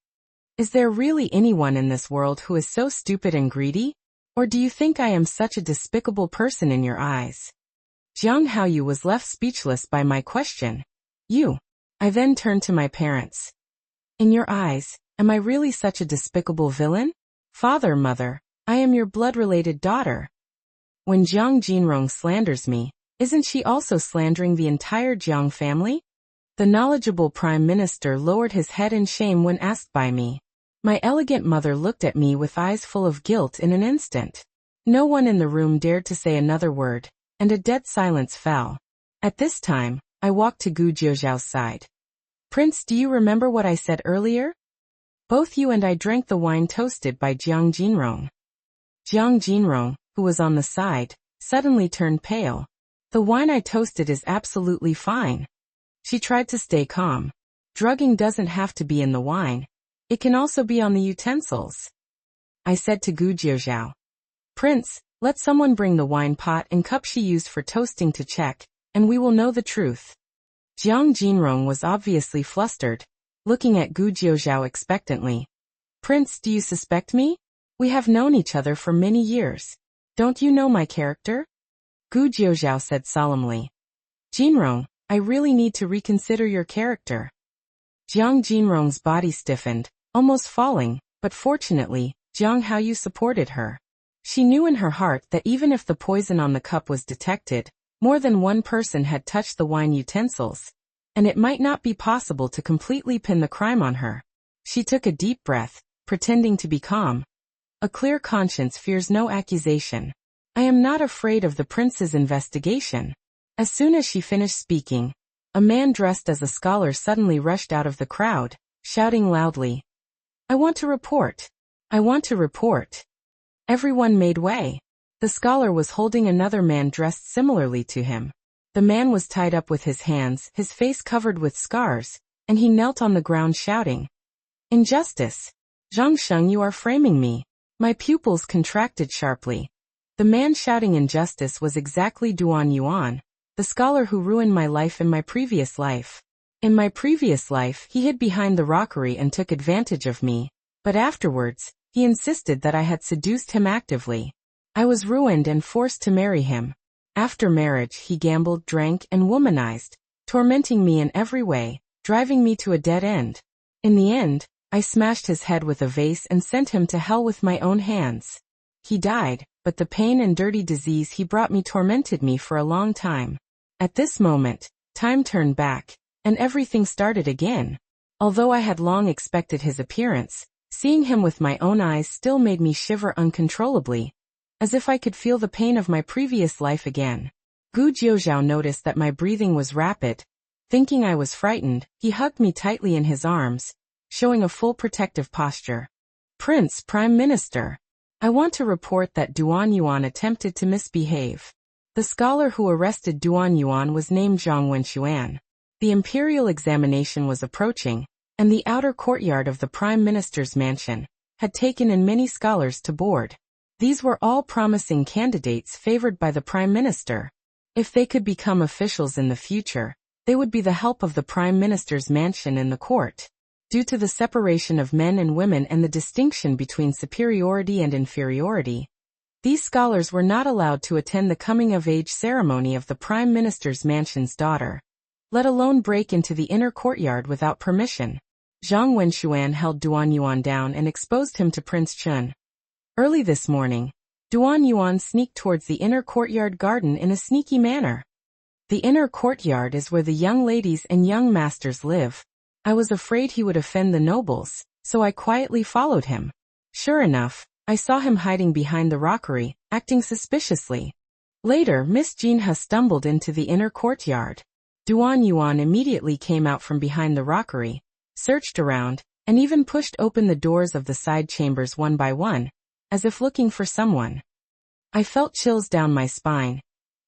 Is there really anyone in this world who is so stupid and greedy? Or do you think I am such a despicable person in your eyes? Jiang Haoyu was left speechless by my question. You. I then turned to my parents. In your eyes, am I really such a despicable villain? Father, mother, I am your blood-related daughter. When Jiang Jinrong slanders me, isn't she also slandering the entire Jiang family? The knowledgeable prime minister lowered his head in shame when asked by me. My elegant mother looked at me with eyes full of guilt in an instant. No one in the room dared to say another word, and a dead silence fell. At this time, I walked to Gu Jiuzhao's side. Prince, do you remember what I said earlier? Both you and I drank the wine toasted by Jiang Jinrong. Jiang Jinrong, who was on the side, suddenly turned pale. The wine I toasted is absolutely fine. She tried to stay calm. Drugging doesn't have to be in the wine. It can also be on the utensils. I said to Gu Jiuzhao. Prince, let someone bring the wine pot and cup she used for toasting to check, and we will know the truth. Jiang Jinrong was obviously flustered, looking at Gu Jiuzhao expectantly. Prince, do you suspect me? We have known each other for many years. Don't you know my character? Gu Jiuzhao said solemnly. Jinrong, I really need to reconsider your character. Jiang Jinrong's body stiffened, almost falling, but fortunately, Jiang Haoyu supported her. She knew in her heart that even if the poison on the cup was detected, more than one person had touched the wine utensils, and it might not be possible to completely pin the crime on her. She took a deep breath, pretending to be calm. A clear conscience fears no accusation. I am not afraid of the prince's investigation. As soon as she finished speaking, a man dressed as a scholar suddenly rushed out of the crowd, shouting loudly, "I want to report! I want to report!" Everyone made way. The scholar was holding another man dressed similarly to him. The man was tied up with his hands, his face covered with scars, and he knelt on the ground shouting, "Injustice! Zhang Sheng, you are framing me." My pupils contracted sharply. The man shouting injustice was exactly Duan Yuan, the scholar who ruined my life in my previous life. In my previous life, he hid behind the rockery and took advantage of me, but afterwards, he insisted that I had seduced him actively. I was ruined and forced to marry him. After marriage, he gambled, drank, and womanized, tormenting me in every way, driving me to a dead end. In the end, I smashed his head with a vase and sent him to hell with my own hands. He died, but the pain and dirty disease he brought me tormented me for a long time. At this moment, time turned back, and everything started again. Although I had long expected his appearance, seeing him with my own eyes still made me shiver uncontrollably, as if I could feel the pain of my previous life again. Gu Jiuzhao noticed that my breathing was rapid. Thinking I was frightened, he hugged me tightly in his arms, showing a full protective posture. "Prince, Prime Minister, I want to report that Duan Yuan attempted to misbehave." The scholar who arrested Duan Yuan was named Zhang Wenxuan. The imperial examination was approaching, and the outer courtyard of the Prime Minister's mansion had taken in many scholars to board. These were all promising candidates favored by the Prime Minister. If they could become officials in the future, they would be the help of the Prime Minister's mansion in the court. Due to the separation of men and women and the distinction between superiority and inferiority, these scholars were not allowed to attend the coming-of-age ceremony of the Prime Minister's mansion's daughter, let alone break into the inner courtyard without permission. Zhang Wenxuan held Duan Yuan down and exposed him to Prince Chun. Early this morning, Duan Yuan sneaked towards the inner courtyard garden in a sneaky manner. The inner courtyard is where the young ladies and young masters live. I was afraid he would offend the nobles, so I quietly followed him. Sure enough, I saw him hiding behind the rockery, acting suspiciously. Later, Miss Jinha stumbled into the inner courtyard. Duan Yuan immediately came out from behind the rockery, searched around, and even pushed open the doors of the side chambers one by one, as if looking for someone. I felt chills down my spine.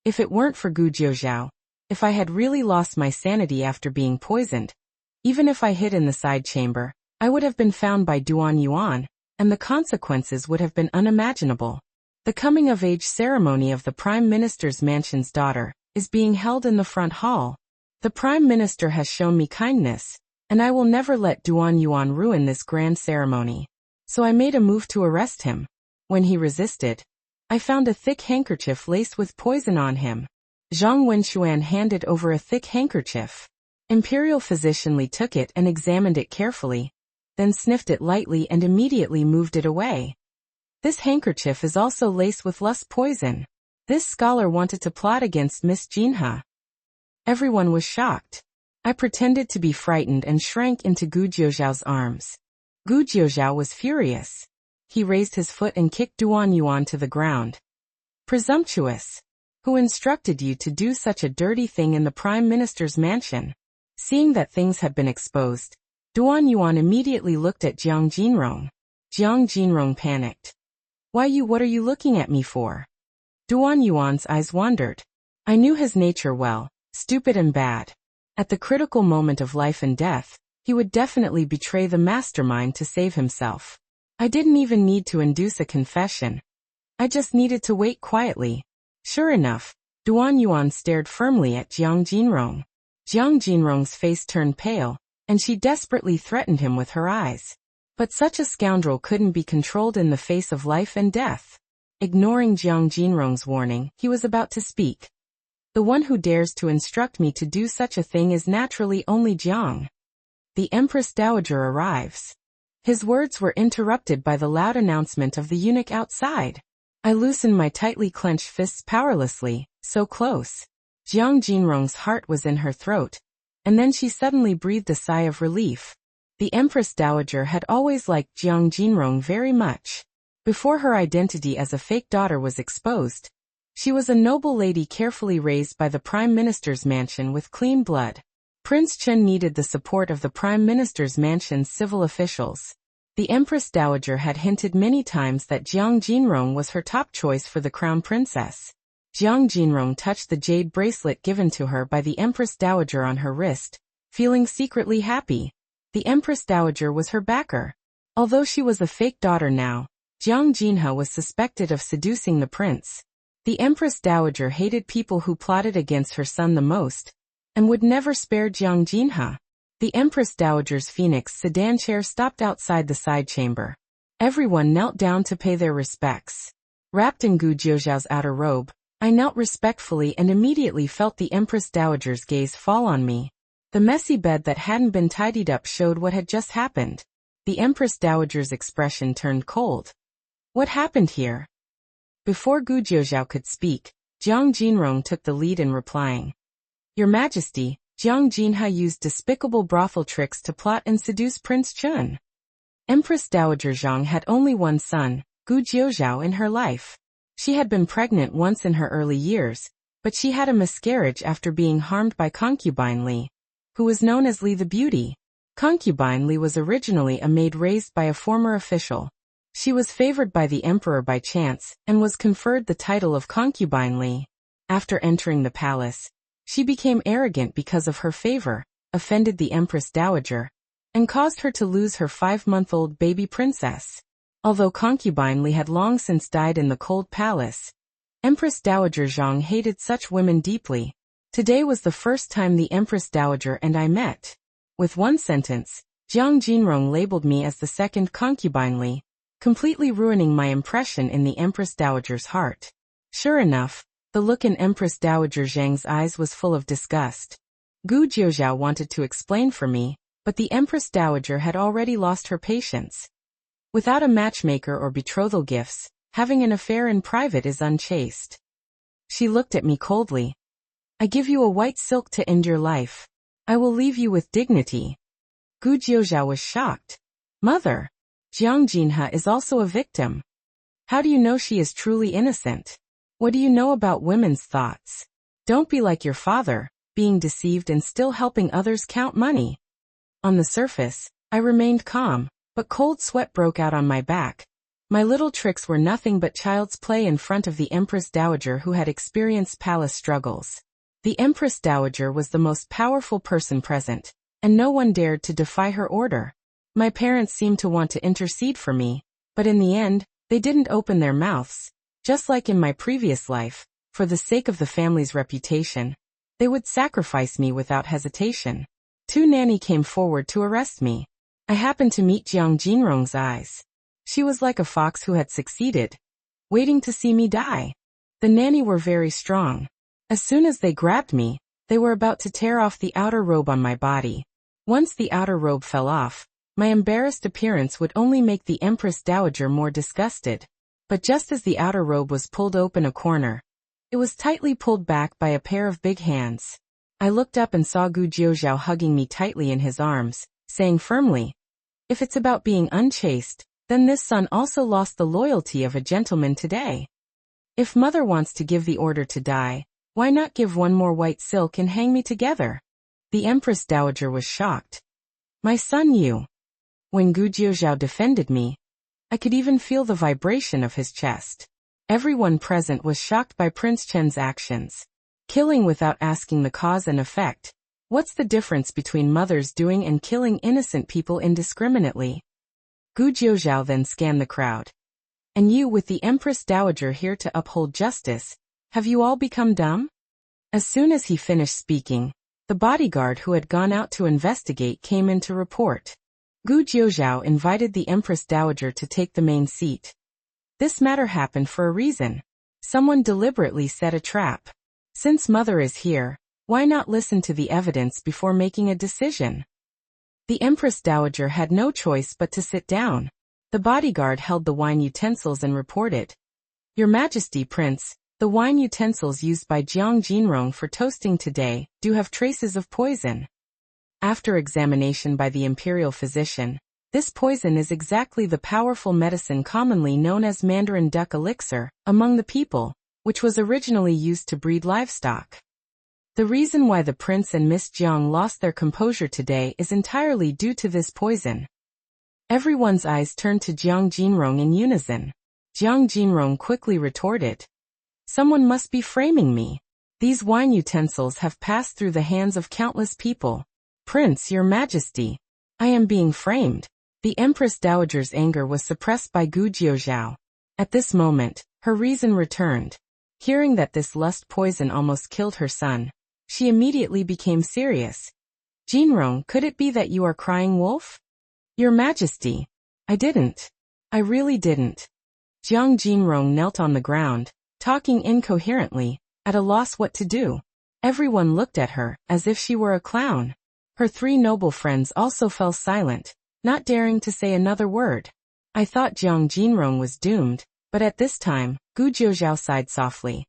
If it weren't for Gu Jiuzhao, if I had really lost my sanity after being poisoned, even if I hid in the side chamber, I would have been found by Duan Yuan, and the consequences would have been unimaginable. The coming-of-age ceremony of the Prime Minister's mansion's daughter is being held in the front hall. The Prime Minister has shown me kindness, and I will never let Duan Yuan ruin this grand ceremony. So I made a move to arrest him. When he resisted, I found a thick handkerchief laced with poison on him. Zhang Wenxuan handed over a thick handkerchief. Imperial physician Li took it and examined it carefully, then sniffed it lightly and immediately moved it away. This handkerchief is also laced with lust poison. This scholar wanted to plot against Miss Jinha. Everyone was shocked. I pretended to be frightened and shrank into Gu Jiuzhao's arms. Gu Jiuzhao was furious. He raised his foot and kicked Duan Yuan to the ground. "Presumptuous! Who instructed you to do such a dirty thing in the Prime Minister's mansion?" Seeing that things had been exposed, Duan Yuan immediately looked at Jiang Jinrong. Jiang Jinrong panicked. What are you looking at me for?" Duan Yuan's eyes wandered. I knew his nature well, stupid and bad. At the critical moment of life and death, he would definitely betray the mastermind to save himself. I didn't even need to induce a confession. I just needed to wait quietly. Sure enough, Duan Yuan stared firmly at Jiang Jinrong. Jiang Jinrong's face turned pale, and she desperately threatened him with her eyes. But such a scoundrel couldn't be controlled in the face of life and death. Ignoring Jiang Jinrong's warning, he was about to speak. "The one who dares to instruct me to do such a thing is naturally only Jiang. The Empress Dowager arrives." His words were interrupted by the loud announcement of the eunuch outside. I loosened my tightly clenched fists powerlessly, so close. Jiang Jinrong's heart was in her throat, and then she suddenly breathed a sigh of relief. The Empress Dowager had always liked Jiang Jinrong very much. Before her identity as a fake daughter was exposed, She was a noble lady carefully raised by the Prime Minister's mansion with clean blood. Prince Chun needed the support of the Prime Minister's mansion's civil officials. The Empress Dowager had hinted many times that Jiang Jinrong was her top choice for the crown princess. Jiang Jinrong touched the jade bracelet given to her by the Empress Dowager on her wrist, feeling secretly happy. The Empress Dowager was her backer. Although she was a fake daughter now, Jiang Jinha was suspected of seducing the prince. The Empress Dowager hated people who plotted against her son the most, and would never spare Jiang Jinha. The Empress Dowager's phoenix sedan chair stopped outside the side chamber. Everyone knelt down to pay their respects. Wrapped in Gu Jiuzhao's outer robe, I knelt respectfully and immediately felt the Empress Dowager's gaze fall on me. The messy bed that hadn't been tidied up showed what had just happened. The Empress Dowager's expression turned cold. What happened here? Before Gu Jiuzhao could speak, Jiang Jinrong took the lead in replying. Your Majesty, Jiang Jinha used despicable brothel tricks to plot and seduce Prince Chun. Empress Dowager Zhang had only one son, Gu Jiuzhao, in her life. She had been pregnant once in her early years, but she had a miscarriage after being harmed by concubine Li, who was known as Li the Beauty. Concubine Li was originally a maid raised by a former official. She was favored by the emperor by chance, and was conferred the title of concubine Li. After entering the palace, she became arrogant because of her favor, offended the Empress Dowager, and caused her to lose her 5-month-old baby princess. Although concubine Li had long since died in the cold palace, Empress Dowager Zhang hated such women deeply. Today was the first time the Empress Dowager and I met. With one sentence, Jiang Jinrong labeled me as the second concubine Li, completely ruining my impression in the Empress Dowager's heart. Sure enough, the look in Empress Dowager Zhang's eyes was full of disgust. Gu Jiuzhao wanted to explain for me, but the Empress Dowager had already lost her patience. Without a matchmaker or betrothal gifts, having an affair in private is unchaste. She looked at me coldly. I give you a white silk to end your life. I will leave you with dignity. Gu Jiuzhao was shocked. Mother, Jiang Jinha is also a victim. How do you know she is truly innocent? What do you know about women's thoughts? Don't be like your father, being deceived and still helping others count money. On the surface, I remained calm, but cold sweat broke out on my back. My little tricks were nothing but child's play in front of the Empress Dowager who had experienced palace struggles. The Empress Dowager was the most powerful person present, and no one dared to defy her order. My parents seemed to want to intercede for me, but in the end, they didn't open their mouths. Just like in my previous life, for the sake of the family's reputation, they would sacrifice me without hesitation. 2 nanny came forward to arrest me. I happened to meet Jiang Jinrong's eyes. She was like a fox who had succeeded, waiting to see me die. The nanny were very strong. As soon as they grabbed me, they were about to tear off the outer robe on my body. Once the outer robe fell off, my embarrassed appearance would only make the Empress Dowager more disgusted. But just as the outer robe was pulled open a corner, it was tightly pulled back by a pair of big hands. I looked up and saw Gu Jiuzhao hugging me tightly in his arms, saying firmly, "If it's about being unchaste, then this son also lost the loyalty of a gentleman today. If mother wants to give the order to die, why not give one more white silk and hang me together?" The Empress Dowager was shocked. My son you. When Gu Jiuzhao defended me, I could even feel the vibration of his chest. Everyone present was shocked by Prince Chen's actions. Killing without asking the cause and effect. What's the difference between mothers doing and killing innocent people indiscriminately? Gu Jiuzhao then scanned the crowd. And you with the Empress Dowager here to uphold justice, have you all become dumb? As soon as he finished speaking, the bodyguard who had gone out to investigate came in to report. Gu Jiuzhao invited the Empress Dowager to take the main seat. This matter happened for a reason. Someone deliberately set a trap. Since mother is here, why not listen to the evidence before making a decision? The Empress Dowager had no choice but to sit down. The bodyguard held the wine utensils and reported, "Your Majesty, Prince, the wine utensils used by Jiang Jinrong for toasting today do have traces of poison. After examination by the imperial physician, this poison is exactly the powerful medicine commonly known as Mandarin duck elixir among the people. which was originally used to breed livestock. The reason why the prince and Miss Jiang lost their composure today is entirely due to this poison. Everyone's eyes turned to Jiang Jinrong in unison. Jiang Jinrong quickly retorted, "Someone must be framing me. These wine utensils have passed through the hands of countless people. Prince, your majesty, I am being framed." The Empress Dowager's anger was suppressed by Gu Jiuzhao. At this moment, her reason returned. Hearing that this lust poison almost killed her son, she immediately became serious. "Jinrong, could it be that you are crying wolf?" "Your Majesty, I didn't. I really didn't." Jiang Jinrong knelt on the ground, talking incoherently, at a loss what to do. Everyone looked at her, as if she were a clown. Her three noble friends also fell silent, not daring to say another word. I thought Jiang Jinrong was doomed, but at this time, Gu Jiuzhao sighed softly.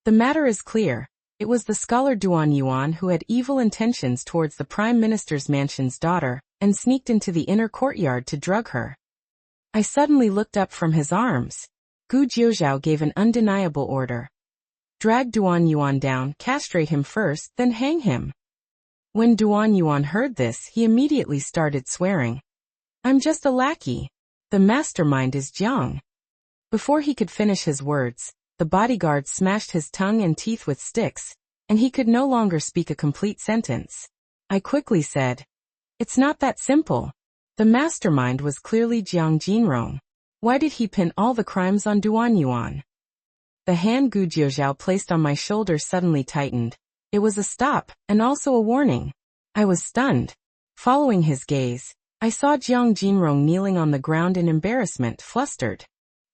"The matter is clear. It was the scholar Duan Yuan who had evil intentions towards the Prime Minister's mansion's daughter, and sneaked into the inner courtyard to drug her." I suddenly looked up from his arms. Gu Jiuzhao gave an undeniable order. "Drag Duan Yuan down, castrate him first, then hang him." When Duan Yuan heard this, he immediately started swearing. "I'm just a lackey. The mastermind is Jiang." Before he could finish his words, the bodyguard smashed his tongue and teeth with sticks, and he could no longer speak a complete sentence. I quickly said, "It's not that simple. The mastermind was clearly Jiang Jinrong. Why did he pin all the crimes on Duan Yuan?" The hand Gu Jiuzhao placed on my shoulder suddenly tightened. It was a stop, and also a warning. I was stunned. Following his gaze, I saw Jiang Jinrong kneeling on the ground in embarrassment, flustered.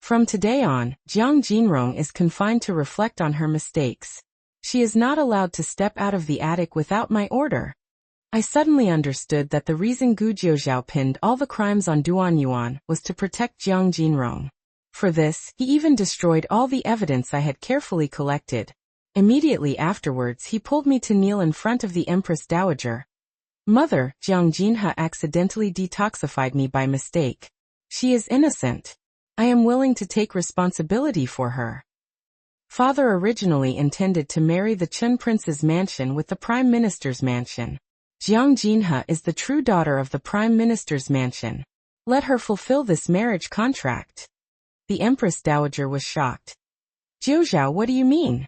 From today on, Jiang Jinrong is confined to reflect on her mistakes. She is not allowed to step out of the attic without my order. I suddenly understood that the reason Gu Jiuzhao pinned all the crimes on Duan Yuan was to protect Jiang Jinrong. For this, he even destroyed all the evidence I had carefully collected. Immediately afterwards, he pulled me to kneel in front of the Empress Dowager. "Mother, Jiang Jinha accidentally detoxified me by mistake. She is innocent. I am willing to take responsibility for her." Father originally intended to marry the Chen Prince's mansion with the Prime Minister's mansion. Jiang Jinha is the true daughter of the Prime Minister's mansion. Let her fulfill this marriage contract. The Empress Dowager was shocked. "Jiuzhao, what do you mean?"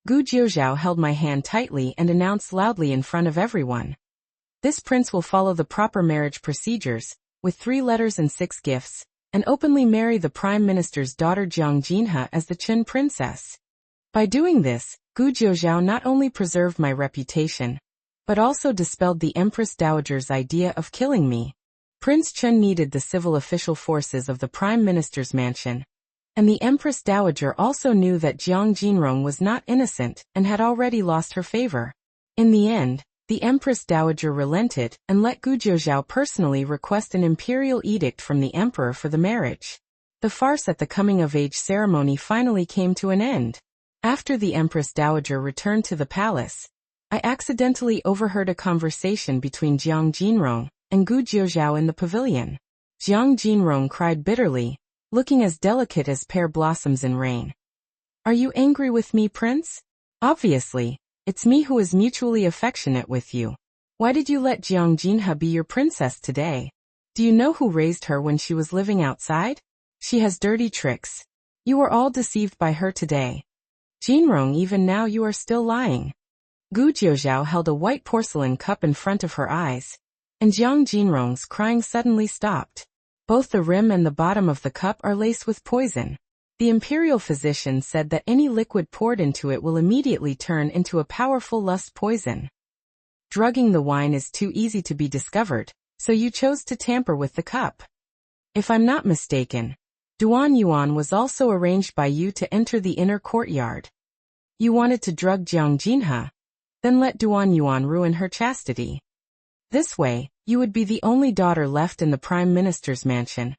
Gu Jiuzhao held my hand tightly and announced loudly in front of everyone. "This prince will follow the proper marriage procedures, with 3 letters and 6 gifts, and openly marry the Prime Minister's daughter Jiang Jinha as the Chen Princess." By doing this, Gu Jiuzhao not only preserved my reputation, but also dispelled the Empress Dowager's idea of killing me. Prince Chen needed the civil official forces of the Prime Minister's mansion, and the Empress Dowager also knew that Jiang Jinrong was not innocent and had already lost her favor. In the end, the Empress Dowager relented and let Gu Jiuzhao personally request an imperial edict from the emperor for the marriage. The farce at the coming-of-age ceremony finally came to an end. After the Empress Dowager returned to the palace, I accidentally overheard a conversation between Jiang Jinrong and Gu Jiuzhao in the pavilion. Jiang Jinrong cried bitterly, looking as delicate as pear blossoms in rain. "Are you angry with me, Prince? Obviously, it's me who is mutually affectionate with you. Why did you let Jiang Jinha be your princess today? Do you know who raised her when she was living outside? She has dirty tricks. You were all deceived by her today. Jinrong, even now you are still lying." Gu Jiuzhao held a white porcelain cup in front of her eyes, and Jiang Jinrong's crying suddenly stopped. Both the rim and the bottom of the cup are laced with poison. The imperial physician said that any liquid poured into it will immediately turn into a powerful lust poison. Drugging the wine is too easy to be discovered, so you chose to tamper with the cup. If I'm not mistaken, Duan Yuan was also arranged by you to enter the inner courtyard. You wanted to drug Jiang Jinha, then let Duan Yuan ruin her chastity. This way, you would be the only daughter left in the Prime Minister's mansion,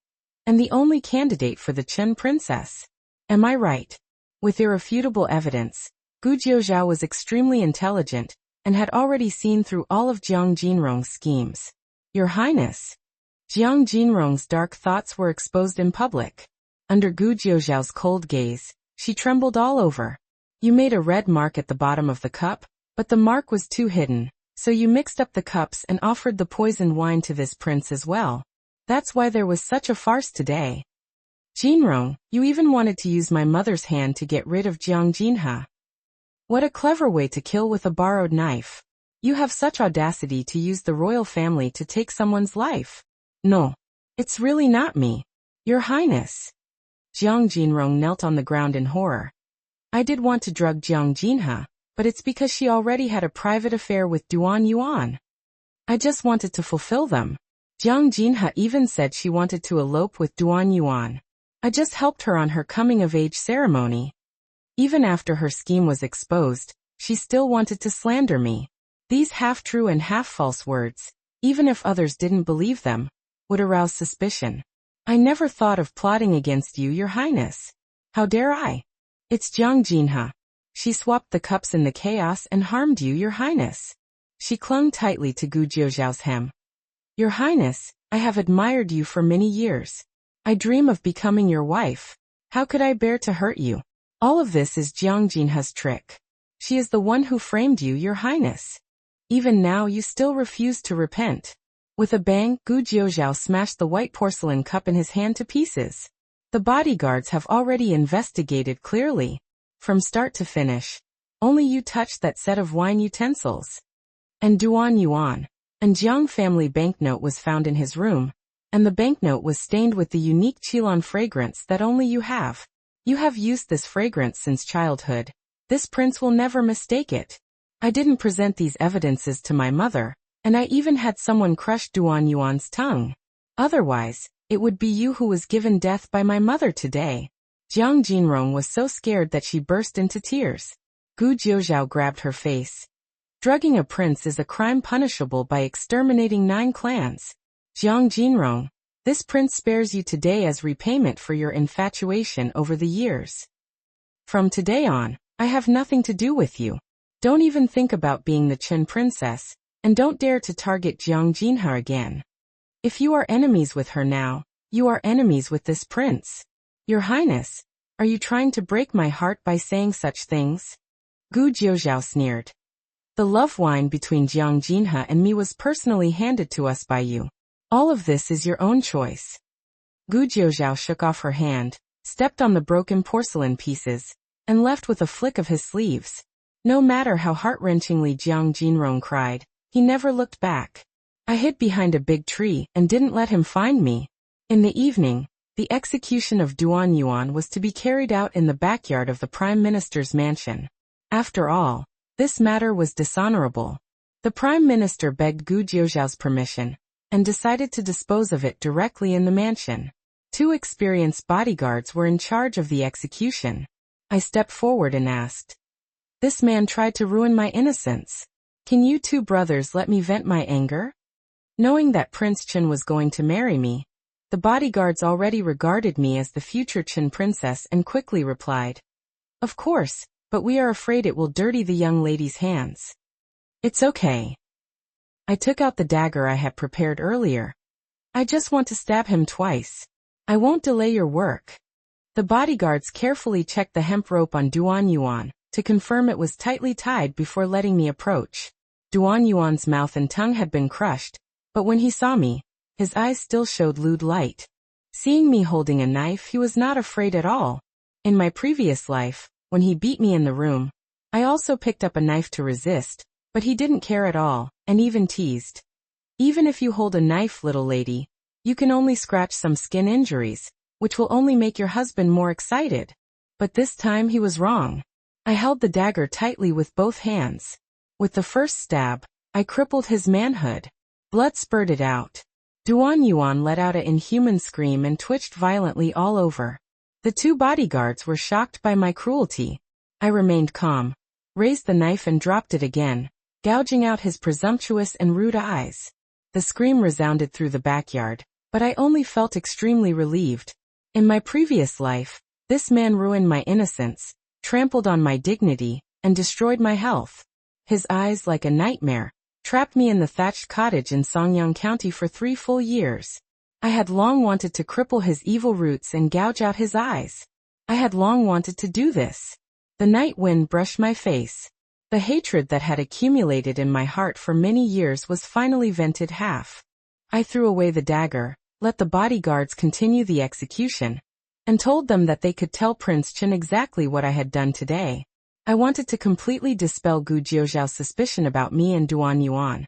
and the only candidate for the Chen Princess. Am I right? With irrefutable evidence, Gu Jiuzhao was extremely intelligent, and had already seen through all of Jiang Jinrong's schemes. Your Highness. Jiang Jinrong's dark thoughts were exposed in public. Under Gu Jiuzhao's cold gaze, She trembled all over. You made a red mark at the bottom of the cup, but the mark was too hidden, so you mixed up the cups and offered the poisoned wine to this prince as well. That's why there was such a farce today. Jinrong, you even wanted to use my mother's hand to get rid of Jiang Jinrong. What a clever way to kill with a borrowed knife. You have such audacity to use the royal family to take someone's life. No. It's really not me. Your Highness. Jiang Jinrong knelt on the ground in horror. I did want to drug Jiang Jinrong, but it's because she already had a private affair with Duan Yuan. I just wanted to fulfill them. Jiang Jinrong even said she wanted to elope with Duan Yuan. I just helped her on her coming-of-age ceremony. Even after her scheme was exposed, she still wanted to slander me. These half-true and half-false words, even if others didn't believe them, would arouse suspicion. I never thought of plotting against you, Your Highness. How dare I? It's Jiang Jinrong. She swapped the cups in the chaos and harmed you, Your Highness. She clung tightly to Gu Jiuzhao's hem. Your Highness, I have admired you for many years. I dream of becoming your wife. How could I bear to hurt you? All of this is Jiang Jinrong's trick. She is the one who framed you, Your Highness. Even now you still refuse to repent. With a bang, Gu Jiuzhao smashed the white porcelain cup in his hand to pieces. The bodyguards have already investigated clearly. From start to finish. Only you touched that set of wine utensils. And Duan Yuan. An Jiang family banknote was found in his room, and the banknote was stained with the unique Qilin fragrance that only you have. You have used this fragrance since childhood. This prince will never mistake it. I didn't present these evidences to my mother, and I even had someone crush Duan Yuan's tongue. Otherwise, it would be you who was given death by my mother today. Jiang Jinrong was so scared that she burst into tears. Gu Jiuzhao grabbed her face. Drugging a prince is a crime punishable by exterminating 9 clans. Jiang Jinrong, this prince spares you today as repayment for your infatuation over the years. From today on, I have nothing to do with you. Don't even think about being the Chen princess, and don't dare to target Jiang Jinrong again. If you are enemies with her now, you are enemies with this prince. Your Highness, are you trying to break my heart by saying such things? Gu Jiuzhao sneered. The love wine between Jiang Jinrong and me was personally handed to us by you. All of this is your own choice. Gu Jiuzhao shook off her hand, stepped on the broken porcelain pieces, and left with a flick of his sleeves. No matter how heart-wrenchingly Jiang Jinrong cried, he never looked back. I hid behind a big tree and didn't let him find me. In the evening, the execution of Duan Yuan was to be carried out in the backyard of the Prime Minister's mansion. After all, this matter was dishonorable. The Prime Minister begged Gu Jiuzhao's permission, and decided to dispose of it directly in the mansion. 2 experienced bodyguards were in charge of the execution. I stepped forward and asked, "This man tried to ruin my innocence. Can you 2 brothers let me vent my anger?" Knowing that Prince Chen was going to marry me, the bodyguards already regarded me as the future Chen princess and quickly replied, "Of course, but we are afraid it will dirty the young lady's hands." "It's okay." I took out the dagger I had prepared earlier. "I just want to stab him twice. I won't delay your work." The bodyguards carefully checked the hemp rope on Duan Yuan, to confirm it was tightly tied before letting me approach. Duan Yuan's mouth and tongue had been crushed, but when he saw me, his eyes still showed lewd light. Seeing me holding a knife, he was not afraid at all. In my previous life, when he beat me in the room, I also picked up a knife to resist, but he didn't care at all, and even teased. "Even if you hold a knife, little lady, you can only scratch some skin injuries, which will only make your husband more excited." But this time he was wrong. I held the dagger tightly with both hands. With the first stab, I crippled his manhood. Blood spurted out. Duan Yuan let out an inhuman scream and twitched violently all over. The 2 bodyguards were shocked by my cruelty. I remained calm, raised the knife and dropped it again, gouging out his presumptuous and rude eyes. The scream resounded through the backyard, but I only felt extremely relieved. In my previous life, this man ruined my innocence, trampled on my dignity, and destroyed my health. His eyes, like a nightmare, trapped me in the thatched cottage in Songyang County for 3 full years. I had long wanted to cripple his evil roots and gouge out his eyes. I had long wanted to do this. The night wind brushed my face. The hatred that had accumulated in my heart for many years was finally vented half. I threw away the dagger, let the bodyguards continue the execution, and told them that they could tell Prince Chen exactly what I had done today. I wanted to completely dispel Gu Jiuzhao's suspicion about me and Duan Yuan.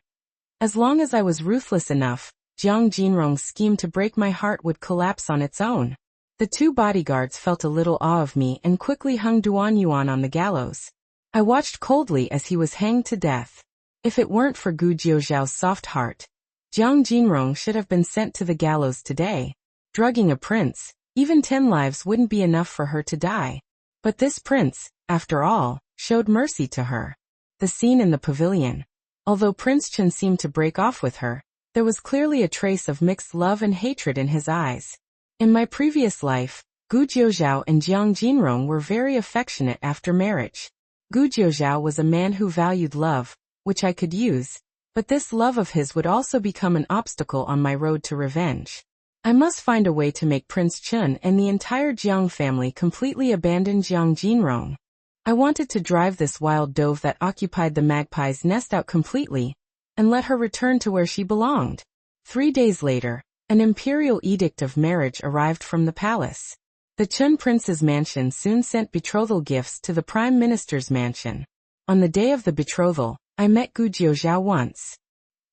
As long as I was ruthless enough, Jiang Jinrong's scheme to break my heart would collapse on its own. The two bodyguards felt a little awe of me and quickly hung Duan Yuan on the gallows. I watched coldly as he was hanged to death. If it weren't for Gu Jiuzhao's soft heart, Jiang Jinrong should have been sent to the gallows today. Drugging a prince, even 10 lives wouldn't be enough for her to die. But this prince, after all, showed mercy to her. The scene in the pavilion. Although Prince Chen seemed to break off with her, there was clearly a trace of mixed love and hatred in his eyes. In my previous life, Gu Jiuzhao and Jiang Jinrong were very affectionate after marriage. Gu Jiuzhao was a man who valued love, which I could use, but this love of his would also become an obstacle on my road to revenge. I must find a way to make Prince Chen and the entire Jiang family completely abandon Jiang Jinrong. I wanted to drive this wild dove that occupied the magpie's nest out completely, and let her return to where she belonged. 3 days later, an imperial edict of marriage arrived from the palace. The Chen prince's mansion soon sent betrothal gifts to the prime minister's mansion. On the day of the betrothal, I met Gu Jiuzhao once.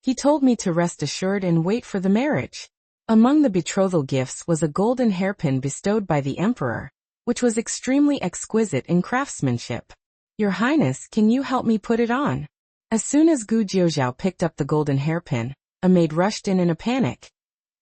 He told me to rest assured and wait for the marriage. Among the betrothal gifts was a golden hairpin bestowed by the emperor, which was extremely exquisite in craftsmanship. Your Highness, can you help me put it on? As soon as Gu Jiuzhao picked up the golden hairpin, a maid rushed in a panic.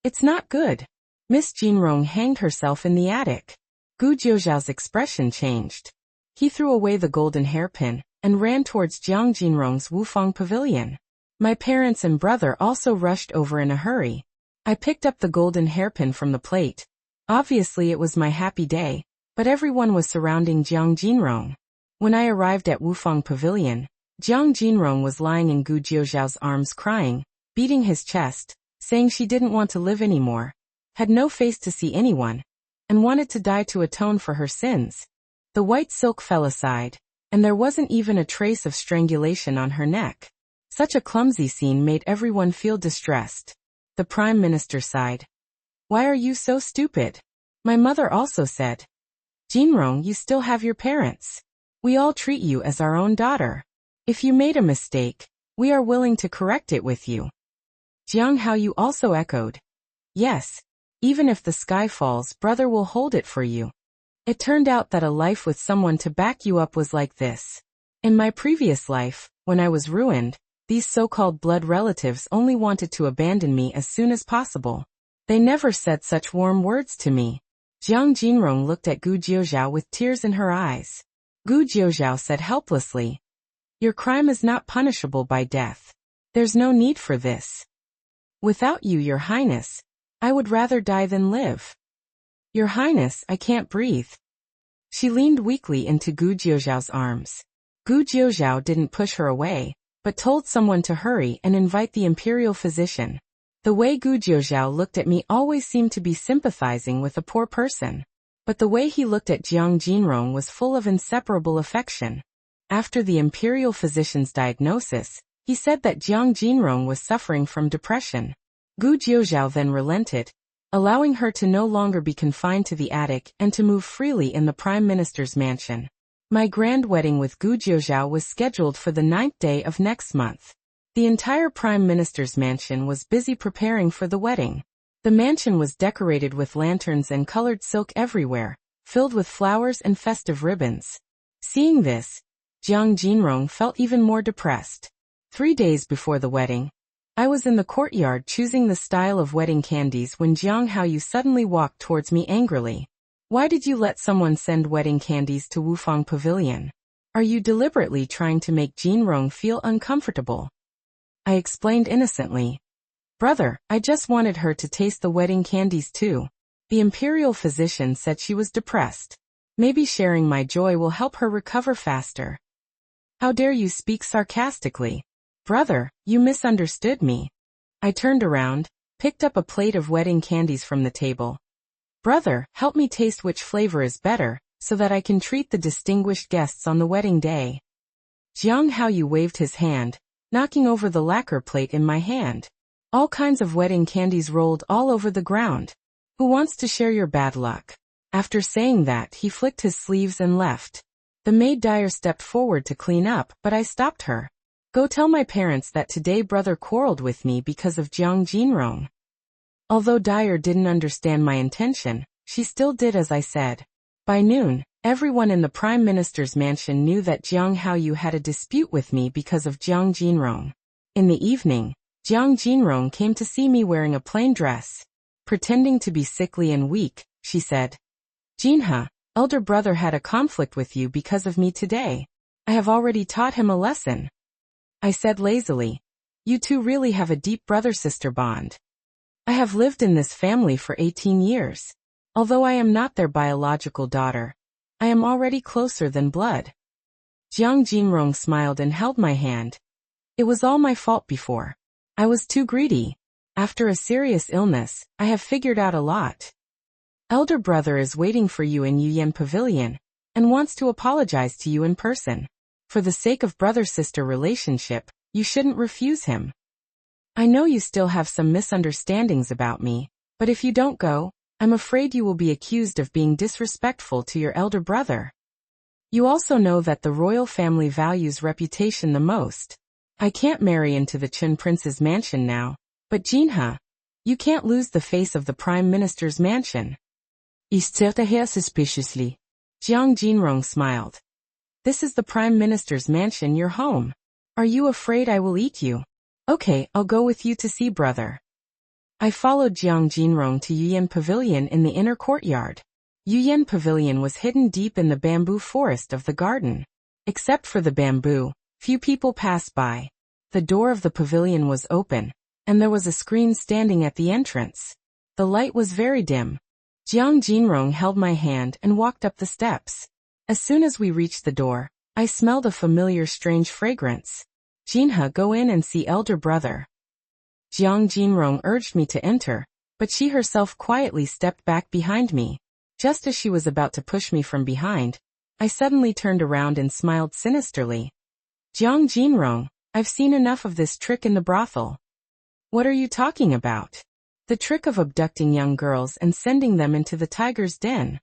It's not good. Miss Jinrong hanged herself in the attic. Gu Jiuzhao's expression changed. He threw away the golden hairpin and ran towards Jiang Jinrong's Wufang pavilion. My parents and brother also rushed over in a hurry. I picked up the golden hairpin from the plate. Obviously it was my happy day, but everyone was surrounding Jiang Jinrong. When I arrived at Wufang pavilion, Jiang Jinrong was lying in Gu Jiuzhao's arms crying, beating his chest, saying she didn't want to live anymore, had no face to see anyone, and wanted to die to atone for her sins. The white silk fell aside, and there wasn't even a trace of strangulation on her neck. Such a clumsy scene made everyone feel distressed. The Prime Minister sighed. Why are you so stupid? My mother also said. Jinrong, you still have your parents. We all treat you as our own daughter. If you made a mistake, we are willing to correct it with you. Jiang Haoyu also echoed. Yes, even if the sky falls, brother will hold it for you. It turned out that a life with someone to back you up was like this. In my previous life, when I was ruined, these so-called blood relatives only wanted to abandon me as soon as possible. They never said such warm words to me. Jiang Jinrong looked at Gu Jiuzhao with tears in her eyes. Gu Jiuzhao said helplessly, your crime is not punishable by death. There's no need for this. Without you, Your Highness, I would rather die than live. Your Highness, I can't breathe. She leaned weakly into Gu Jiuzhao's arms. Gu Jiuzhao didn't push her away, but told someone to hurry and invite the imperial physician. The way Gu Jiuzhao looked at me always seemed to be sympathizing with a poor person. But the way he looked at Jiang Jinrong was full of inseparable affection. After the imperial physician's diagnosis, he said that Jiang Jinrong was suffering from depression. Gu Jiuzhao then relented, allowing her to no longer be confined to the attic and to move freely in the Prime Minister's mansion. My grand wedding with Gu Jiuzhao was scheduled for the 9th day of next month. The entire Prime Minister's mansion was busy preparing for the wedding. The mansion was decorated with lanterns and colored silk everywhere, filled with flowers and festive ribbons. Seeing this, Jiang Jinrong felt even more depressed. 3 days before the wedding, I was in the courtyard choosing the style of wedding candies when Jiang Haoyu suddenly walked towards me angrily. Why did you let someone send wedding candies to Wufang Pavilion? Are you deliberately trying to make Jinrong feel uncomfortable? I explained innocently. Brother, I just wanted her to taste the wedding candies too. The imperial physician said she was depressed. Maybe sharing my joy will help her recover faster. How dare you speak sarcastically? Brother, you misunderstood me. I turned around, picked up a plate of wedding candies from the table. Brother, help me taste which flavor is better, so that I can treat the distinguished guests on the wedding day. Jiang Haoyu waved his hand, knocking over the lacquer plate in my hand. All kinds of wedding candies rolled all over the ground. Who wants to share your bad luck? After saying that, he flicked his sleeves and left. The maid Dyer stepped forward to clean up, but I stopped her. Go tell my parents that today brother quarreled with me because of Jiang Jinrong. Although Dyer didn't understand my intention, she still did as I said. By noon, everyone in the Prime Minister's mansion knew that Jiang Haoyu had a dispute with me because of Jiang Jinrong. In the evening, Jiang Jinrong came to see me wearing a plain dress. Pretending to be sickly and weak, she said, Jinha, elder brother had a conflict with you because of me today. I have already taught him a lesson. I said lazily, you two really have a deep brother-sister bond. I have lived in this family for 18 years. Although I am not their biological daughter, I am already closer than blood. Jiang Jinrong smiled and held my hand. It was all my fault before. I was too greedy. After a serious illness, I have figured out a lot. Elder brother is waiting for you in Yuyan Pavilion, and wants to apologize to you in person. For the sake of brother-sister relationship, you shouldn't refuse him. I know you still have some misunderstandings about me, but if you don't go, I'm afraid you will be accused of being disrespectful to your elder brother. You also know that the royal family values reputation the most. I can't marry into the Chen prince's mansion now, but Jinha, you can't lose the face of the Prime Minister's mansion. He stared at her suspiciously. Jiang Jinrong smiled. This is the Prime Minister's mansion, your home. Are you afraid I will eat you? Okay, I'll go with you to see brother. I followed Jiang Jinrong to Yuyan Pavilion in the inner courtyard. Yuyan Pavilion was hidden deep in the bamboo forest of the garden. Except for the bamboo, few people passed by. The door of the pavilion was open, and there was a screen standing at the entrance. The light was very dim. Jiang Jinrong held my hand and walked up the steps. As soon as we reached the door, I smelled a familiar strange fragrance. Jinha, go in and see elder brother. Jiang Jinrong urged me to enter, but she herself quietly stepped back behind me. Just as she was about to push me from behind, I suddenly turned around and smiled sinisterly. Jiang Jinrong, I've seen enough of this trick in the brothel. What are you talking about? The trick of abducting young girls and sending them into the tiger's den.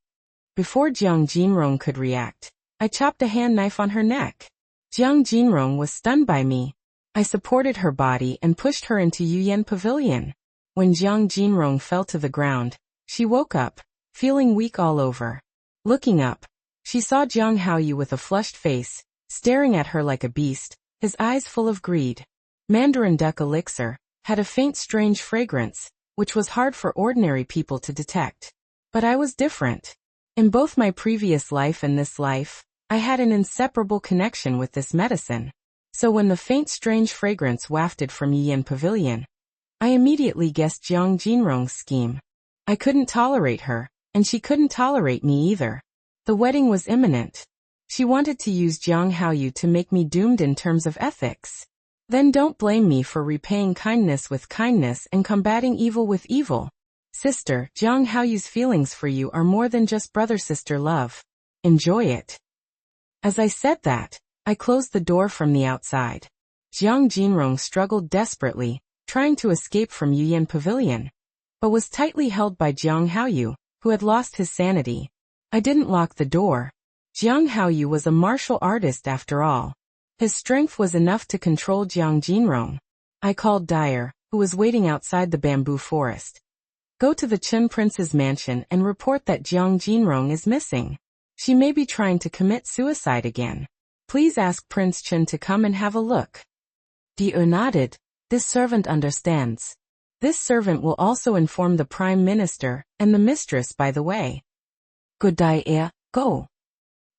Before Jiang Jinrong could react, I chopped a hand knife on her neck. Jiang Jinrong was stunned by me. I supported her body and pushed her into Yuyan Pavilion. When Jiang Jinrong fell to the ground, she woke up, feeling weak all over. Looking up, she saw Jiang Haoyu with a flushed face, staring at her like a beast, his eyes full of greed. Mandarin duck elixir had a faint strange fragrance, which was hard for ordinary people to detect. But I was different. In both my previous life and this life, I had an inseparable connection with this medicine. So when the faint strange fragrance wafted from Yuyan Pavilion, I immediately guessed Jiang Jinrong's scheme. I couldn't tolerate her, and she couldn't tolerate me either. The wedding was imminent. She wanted to use Jiang Haoyu to make me doomed in terms of ethics. Then don't blame me for repaying kindness with kindness and combating evil with evil. Sister, Jiang Haoyu's feelings for you are more than just brother-sister love. Enjoy it. As I said that, I closed the door from the outside. Jiang Jinrong struggled desperately, trying to escape from Yuyan Pavilion, but was tightly held by Jiang Haoyu, who had lost his sanity. I didn't lock the door. Jiang Haoyu was a martial artist after all. His strength was enough to control Jiang Jinrong. I called Dyer, who was waiting outside the bamboo forest. Go to the Chen prince's mansion and report that Jiang Jinrong is missing. She may be trying to commit suicide again. Please ask Prince Chen to come and have a look. Dyer nodded. This servant understands. This servant will also inform the Prime Minister, and the mistress by the way. Good Dyer, go.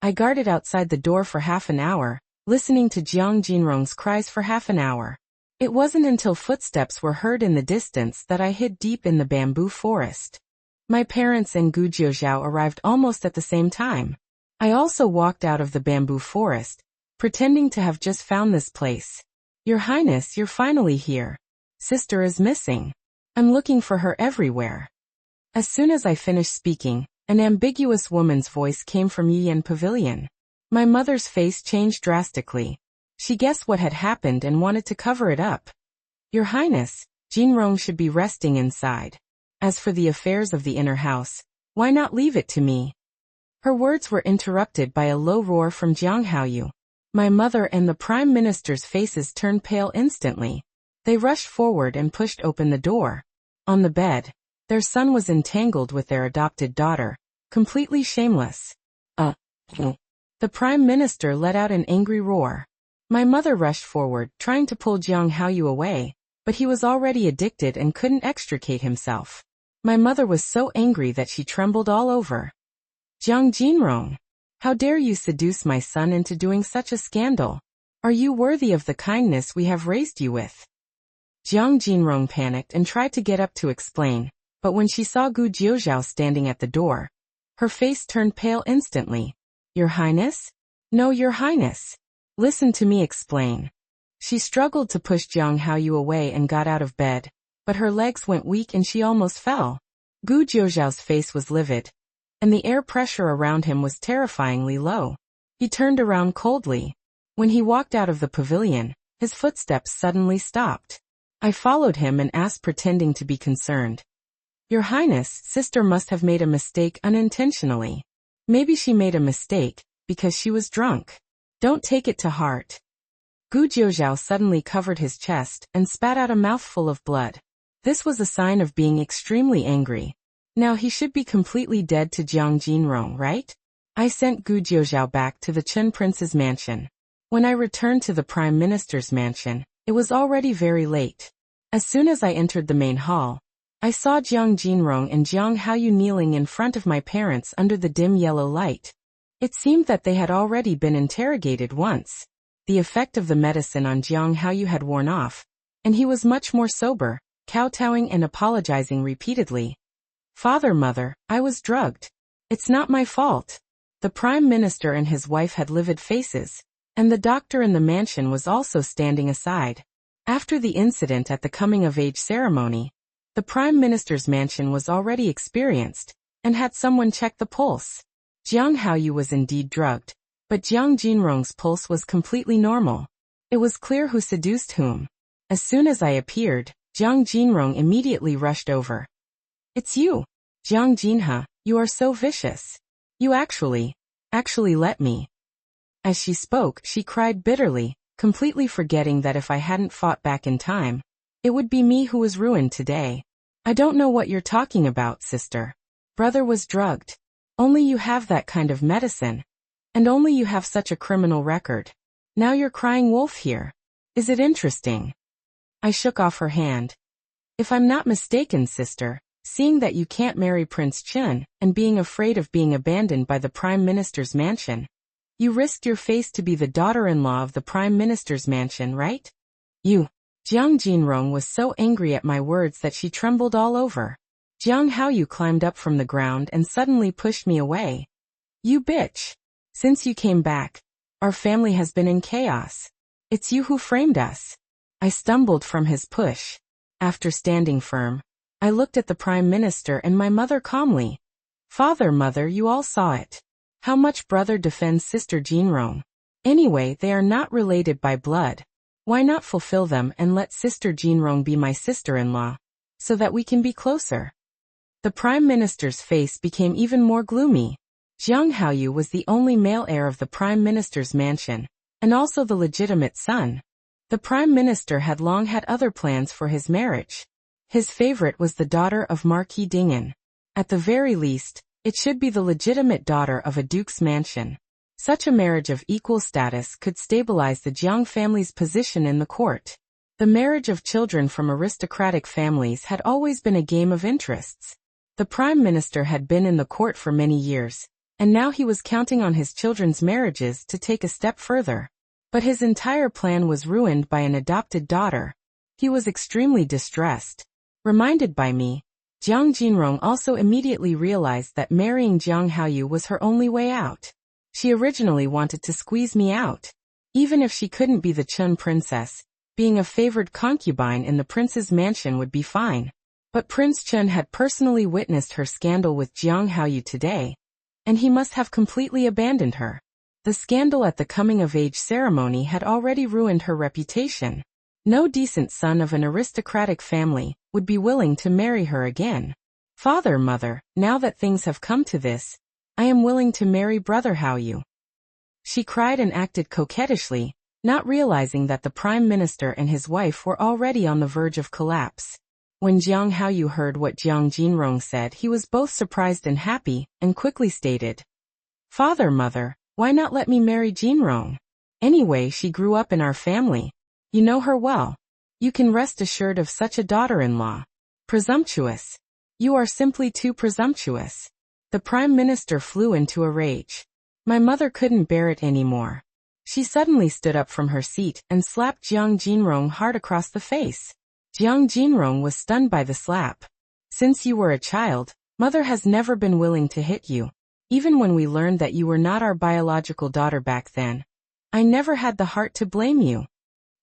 I guarded outside the door for half an hour, listening to Jiang Jinrong's cries for half an hour. It wasn't until footsteps were heard in the distance that I hid deep in the bamboo forest. My parents and Gu Jiuzhao arrived almost at the same time. I also walked out of the bamboo forest, pretending to have just found this place. Your Highness, you're finally here. Sister is missing. I'm looking for her everywhere. As soon as I finished speaking, An ambiguous woman's voice came from Yiyan Pavilion. My mother's face changed drastically. She guessed what had happened and wanted to cover it up. Your Highness, Jinrong should be resting inside. As for the affairs of the inner house, why not leave it to me? Her words were interrupted by a low roar from Jiang Haoyu. My mother and the Prime Minister's faces turned pale instantly. They rushed forward and pushed open the door. On the bed, their son was entangled with their adopted daughter, completely shameless. The Prime Minister let out an angry roar. My mother rushed forward, trying to pull Jiang Haoyu away, but he was already addicted and couldn't extricate himself. My mother was so angry that she trembled all over. Jiang Jinrong, how dare you seduce my son into doing such a scandal? Are you worthy of the kindness we have raised you with? Jiang Jinrong panicked and tried to get up to explain, but when she saw Gu Jiuzhao standing at the door, her face turned pale instantly. Your Highness? No, Your Highness. Listen to me explain. She struggled to push Jiang Haoyu away and got out of bed, but her legs went weak and she almost fell. Gu Jiuzhao's face was livid, and the air pressure around him was terrifyingly low. He turned around coldly. When he walked out of the pavilion, his footsteps suddenly stopped. I followed him and asked, pretending to be concerned. Your Highness, sister must have made a mistake unintentionally. Maybe she made a mistake, because she was drunk. Don't take it to heart. Gu Jiuzhao suddenly covered his chest and spat out a mouthful of blood. This was a sign of being extremely angry. Now he should be completely dead to Jiang Jinrong, right? I sent Gu Jiuzhao back to the Chen Prince's mansion. When I returned to the Prime Minister's mansion, it was already very late. As soon as I entered the main hall, I saw Jiang Jinrong and Jiang Haoyu kneeling in front of my parents under the dim yellow light. It seemed that they had already been interrogated once. The effect of the medicine on Jiang Haoyu had worn off, and he was much more sober, kowtowing and apologizing repeatedly. Father, mother, I was drugged. It's not my fault. The Prime Minister and his wife had livid faces, and the doctor in the mansion was also standing aside. After the incident at the coming-of-age ceremony, the Prime Minister's mansion was already experienced, and had someone check the pulse. Jiang Haoyu was indeed drugged, but Jiang Jinrong's pulse was completely normal. It was clear who seduced whom. As soon as I appeared, Jiang Jinrong immediately rushed over. It's you, Jiang Jinha, you are so vicious. You actually let me. As she spoke, she cried bitterly, completely forgetting that if I hadn't fought back in time, it would be me who was ruined today. I don't know what you're talking about, sister. Brother was drugged. Only you have that kind of medicine. And only you have such a criminal record. Now you're crying wolf here. Is it interesting? I shook off her hand. If I'm not mistaken, sister, seeing that you can't marry Prince Chen, and being afraid of being abandoned by the Prime Minister's mansion, you risked your face to be the daughter-in-law of the Prime Minister's mansion, right? You. Jiang Jinrong was so angry at my words that she trembled all over. Jiang Haoyu climbed up from the ground and suddenly pushed me away. You bitch. Since you came back, our family has been in chaos. It's you who framed us. I stumbled from his push. After standing firm, I looked at the Prime Minister and my mother calmly. Father, mother, you all saw it. How much brother defends sister Jinrong. Anyway, they are not related by blood. Why not fulfill them and let sister Jinrong be my sister-in-law, so that we can be closer? The Prime Minister's face became even more gloomy. Jiang Haoyu was the only male heir of the Prime Minister's mansion, and also the legitimate son. The Prime Minister had long had other plans for his marriage. His favorite was the daughter of Marquis Dingen. At the very least, it should be the legitimate daughter of a duke's mansion. Such a marriage of equal status could stabilize the Jiang family's position in the court. The marriage of children from aristocratic families had always been a game of interests. The Prime Minister had been in the court for many years, and now he was counting on his children's marriages to take a step further. But his entire plan was ruined by an adopted daughter. He was extremely distressed. Reminded by me, Jiang Jinrong also immediately realized that marrying Jiang Haoyu was her only way out. She originally wanted to squeeze me out. Even if she couldn't be the Chen princess, being a favored concubine in the prince's mansion would be fine. But Prince Chen had personally witnessed her scandal with Jiang Haoyu today, and he must have completely abandoned her. The scandal at the coming-of-age ceremony had already ruined her reputation. No decent son of an aristocratic family would be willing to marry her again. Father, mother, now that things have come to this, I am willing to marry Brother Haoyu. She cried and acted coquettishly, not realizing that the Prime Minister and his wife were already on the verge of collapse. When Jiang Haoyu heard what Jiang Jinrong said, he was both surprised and happy, and quickly stated, "Father, mother, why not let me marry Jinrong? Anyway, she grew up in our family. You know her well. You can rest assured of such a daughter-in-law." Presumptuous. You are simply too presumptuous. The Prime Minister flew into a rage. My mother couldn't bear it anymore. She suddenly stood up from her seat and slapped Jiang Jinrong hard across the face. Jiang Jinrong was stunned by the slap. "Since you were a child, mother has never been willing to hit you. Even when we learned that you were not our biological daughter back then, I never had the heart to blame you.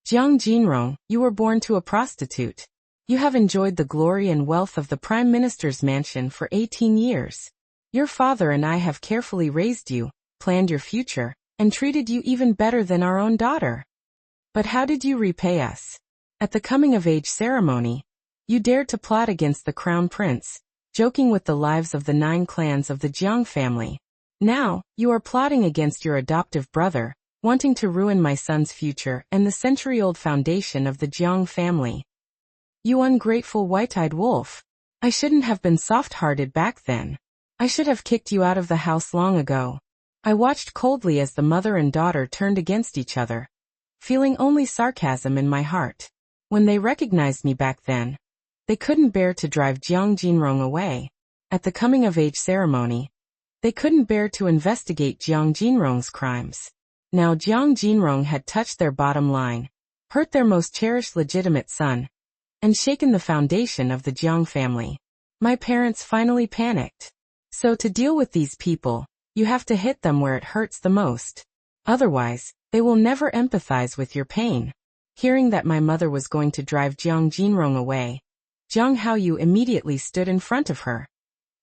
Jiang Jinrong, you were born to a prostitute. You have enjoyed the glory and wealth of the Prime Minister's mansion for 18 years. Your father and I have carefully raised you, planned your future, and treated you even better than our own daughter. But how did you repay us? At the coming-of-age ceremony, you dared to plot against the crown prince, joking with the lives of the 9 clans of the Jiang family. Now, you are plotting against your adoptive brother, wanting to ruin my son's future and the century-old foundation of the Jiang family. You ungrateful white-eyed wolf. I shouldn't have been soft-hearted back then. I should have kicked you out of the house long ago." I watched coldly as the mother and daughter turned against each other, feeling only sarcasm in my heart. When they recognized me back then, they couldn't bear to drive Jiang Jinrong away. At the coming-of-age ceremony, they couldn't bear to investigate Jiang Jinrong's crimes. Now Jiang Jinrong had touched their bottom line, hurt their most cherished legitimate son, and shaken the foundation of the Jiang family. My parents finally panicked. So to deal with these people, you have to hit them where it hurts the most. Otherwise, they will never empathize with your pain. Hearing that my mother was going to drive Jiang Jinrong away, Jiang Haoyu immediately stood in front of her.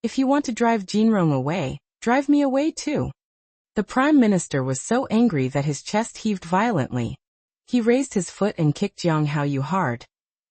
"If you want to drive Jinrong away, drive me away too." The Prime Minister was so angry that his chest heaved violently. He raised his foot and kicked Jiang Haoyu hard,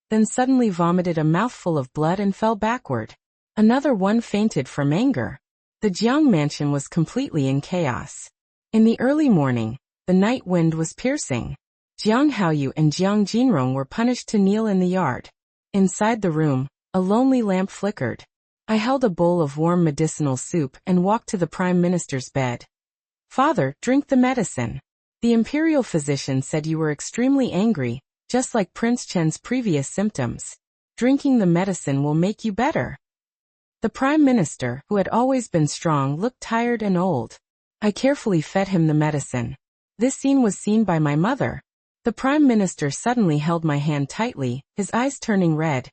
then suddenly vomited a mouthful of blood and fell backward. Another one fainted from anger. The Jiang mansion was completely in chaos. In the early morning, the night wind was piercing. Jiang Haoyu and Jiang Jinrong were punished to kneel in the yard. Inside the room, a lonely lamp flickered. I held a bowl of warm medicinal soup and walked to the Prime Minister's bed. "Father, drink the medicine. The imperial physician said you were extremely angry, just like Prince Chen's previous symptoms. Drinking the medicine will make you better." The Prime Minister, who had always been strong, looked tired and old. I carefully fed him the medicine. This scene was seen by my mother. The Prime Minister suddenly held my hand tightly, his eyes turning red.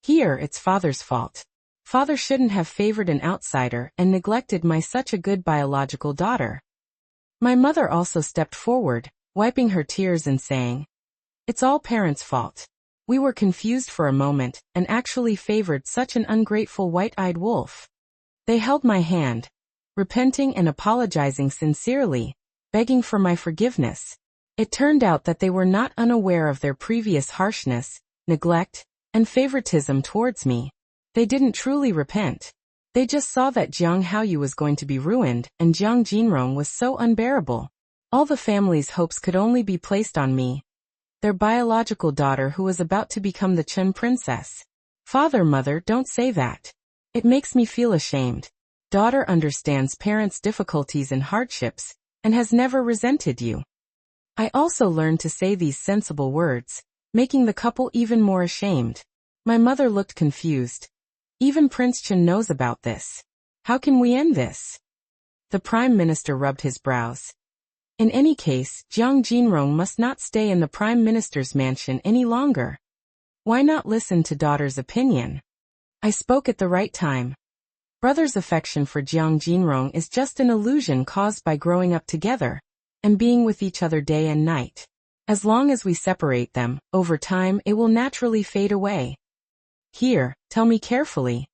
Here, it's father's fault. Father shouldn't have favored an outsider and neglected my such a good biological daughter. My mother also stepped forward, wiping her tears and saying, "It's all parents' fault. We were confused for a moment and actually favored such an ungrateful white-eyed wolf." They held my hand, repenting and apologizing sincerely, begging for my forgiveness. It turned out that they were not unaware of their previous harshness, neglect, and favoritism towards me. They didn't truly repent. They just saw that Jiang Haoyu was going to be ruined and Jiang Jinrong was so unbearable. All the family's hopes could only be placed on me, their biological daughter who was about to become the Chen princess. "Father, mother, don't say that. It makes me feel ashamed. Daughter understands parents' difficulties and hardships, and has never resented you." I also learned to say these sensible words, making the couple even more ashamed. My mother looked confused. "Even Prince Chen knows about this. How can we end this?" The Prime Minister rubbed his brows. In any case, Jiang Jinrong must not stay in the Prime Minister's mansion any longer. Why not listen to daughter's opinion? I spoke at the right time. Brother's affection for Jiang Jinrong is just an illusion caused by growing up together and being with each other day and night. As long as we separate them, over time it will naturally fade away. Here, Tell me carefully.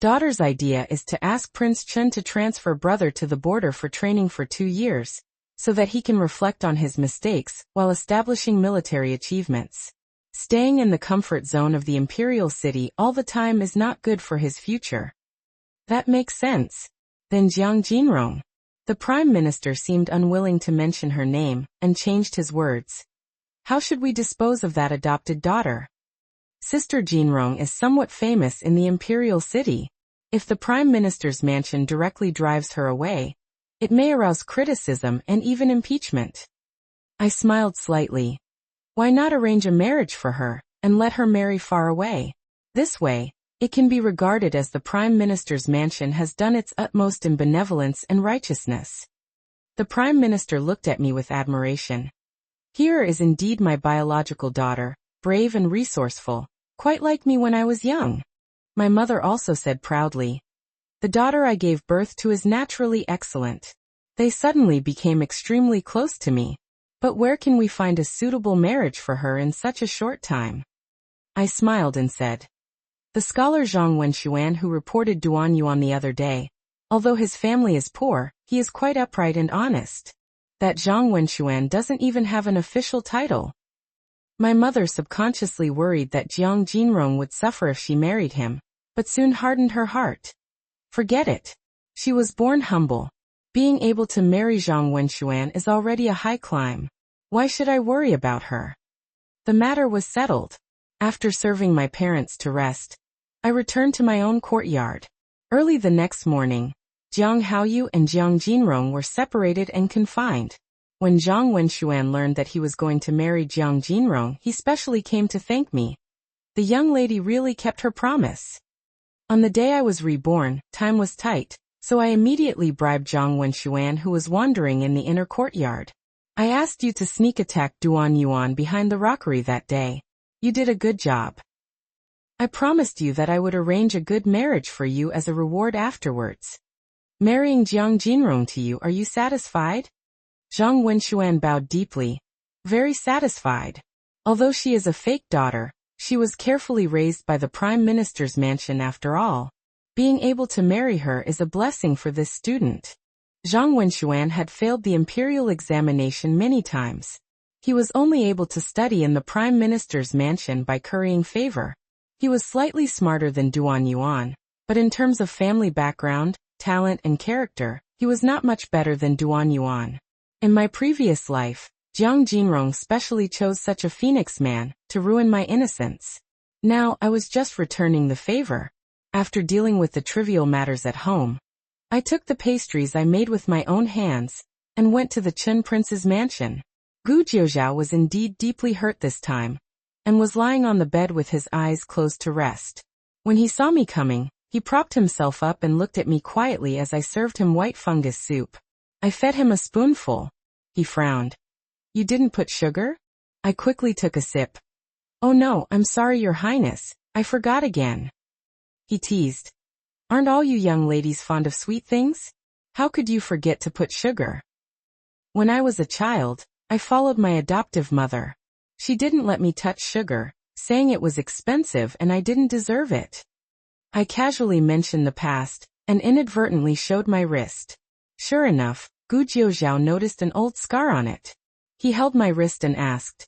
Daughter's idea is to ask Prince Chun to transfer brother to the border for training for 2 years, so that he can reflect on his mistakes while establishing military achievements. Staying in the comfort zone of the imperial city all the time is not good for his future. That makes sense. Then Jiang Jinrong. The Prime Minister seemed unwilling to mention her name, and changed his words. How should we dispose of that adopted daughter? Sister Jinrong is somewhat famous in the imperial city. If the Prime Minister's mansion directly drives her away, it may arouse criticism and even impeachment. I smiled slightly. Why not arrange a marriage for her, and let her marry far away? This way, it can be regarded as the Prime Minister's mansion has done its utmost in benevolence and righteousness. The Prime Minister looked at me with admiration. Here is indeed my biological daughter, brave and resourceful, quite like me when I was young. My mother also said proudly. The daughter I gave birth to is naturally excellent. They suddenly became extremely close to me. But where can we find a suitable marriage for her in such a short time? I smiled and said. The scholar Zhang Wenxuan who reported Duan Yuan the other day. Although his family is poor, he is quite upright and honest. That Zhang Wenxuan doesn't even have an official title. My mother subconsciously worried that Jiang Jinrong would suffer if she married him, but soon hardened her heart. Forget it. She was born humble. Being able to marry Zhang Wenxuan is already a high climb. Why should I worry about her? The matter was settled. After serving my parents to rest, I returned to my own courtyard. Early the next morning, Jiang Haoyu and Jiang Jinrong were separated and confined. When Zhang Wenxuan learned that he was going to marry Jiang Jinrong, he specially came to thank me. The young lady really kept her promise. On the day I was reborn, time was tight, so I immediately bribed Zhang Wenxuan who was wandering in the inner courtyard. I asked you to sneak attack Duan Yuan behind the rockery that day. You did a good job. I promised you that I would arrange a good marriage for you as a reward afterwards. Marrying Jiang Jinrong to you, are you satisfied? Zhang Wenxuan bowed deeply. Very satisfied. Although she is a fake daughter, she was carefully raised by the Prime Minister's mansion after all. Being able to marry her is a blessing for this student. Zhang Wenxuan had failed the imperial examination many times. He was only able to study in the Prime Minister's mansion by currying favor. He was slightly smarter than Duan Yuan, but in terms of family background, talent and character, he was not much better than Duan Yuan. In my previous life, Jiang Jinrong specially chose such a phoenix man to ruin my innocence. Now I was just returning the favor. After dealing with the trivial matters at home, I took the pastries I made with my own hands and went to the Chun prince's mansion. Gu Jiuzhao was indeed deeply hurt this time, and was lying on the bed with his eyes closed to rest. When he saw me coming, he propped himself up and looked at me quietly as I served him white fungus soup. I fed him a spoonful. He frowned. You didn't put sugar? I quickly took a sip. Oh no, I'm sorry, Your Highness, I forgot again. He teased. Aren't all you young ladies fond of sweet things? How could you forget to put sugar? When I was a child, I followed my adoptive mother. She didn't let me touch sugar, saying it was expensive and I didn't deserve it. I casually mentioned the past, and inadvertently showed my wrist. Sure enough, Gu Jiuzhao noticed an old scar on it. He held my wrist and asked.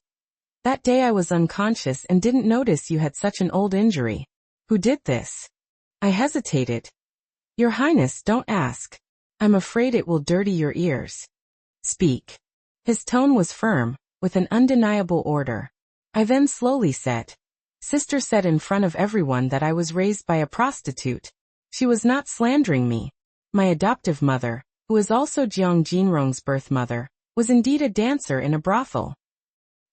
That day I was unconscious and didn't notice you had such an old injury. Who did this? I hesitated. Your Highness, don't ask. I'm afraid it will dirty your ears. Speak. His tone was firm, with an undeniable order. I then slowly said. Sister said in front of everyone that I was raised by a prostitute. She was not slandering me. My adoptive mother, who is also Jiang Jinrong's birth mother, was indeed a dancer in a brothel.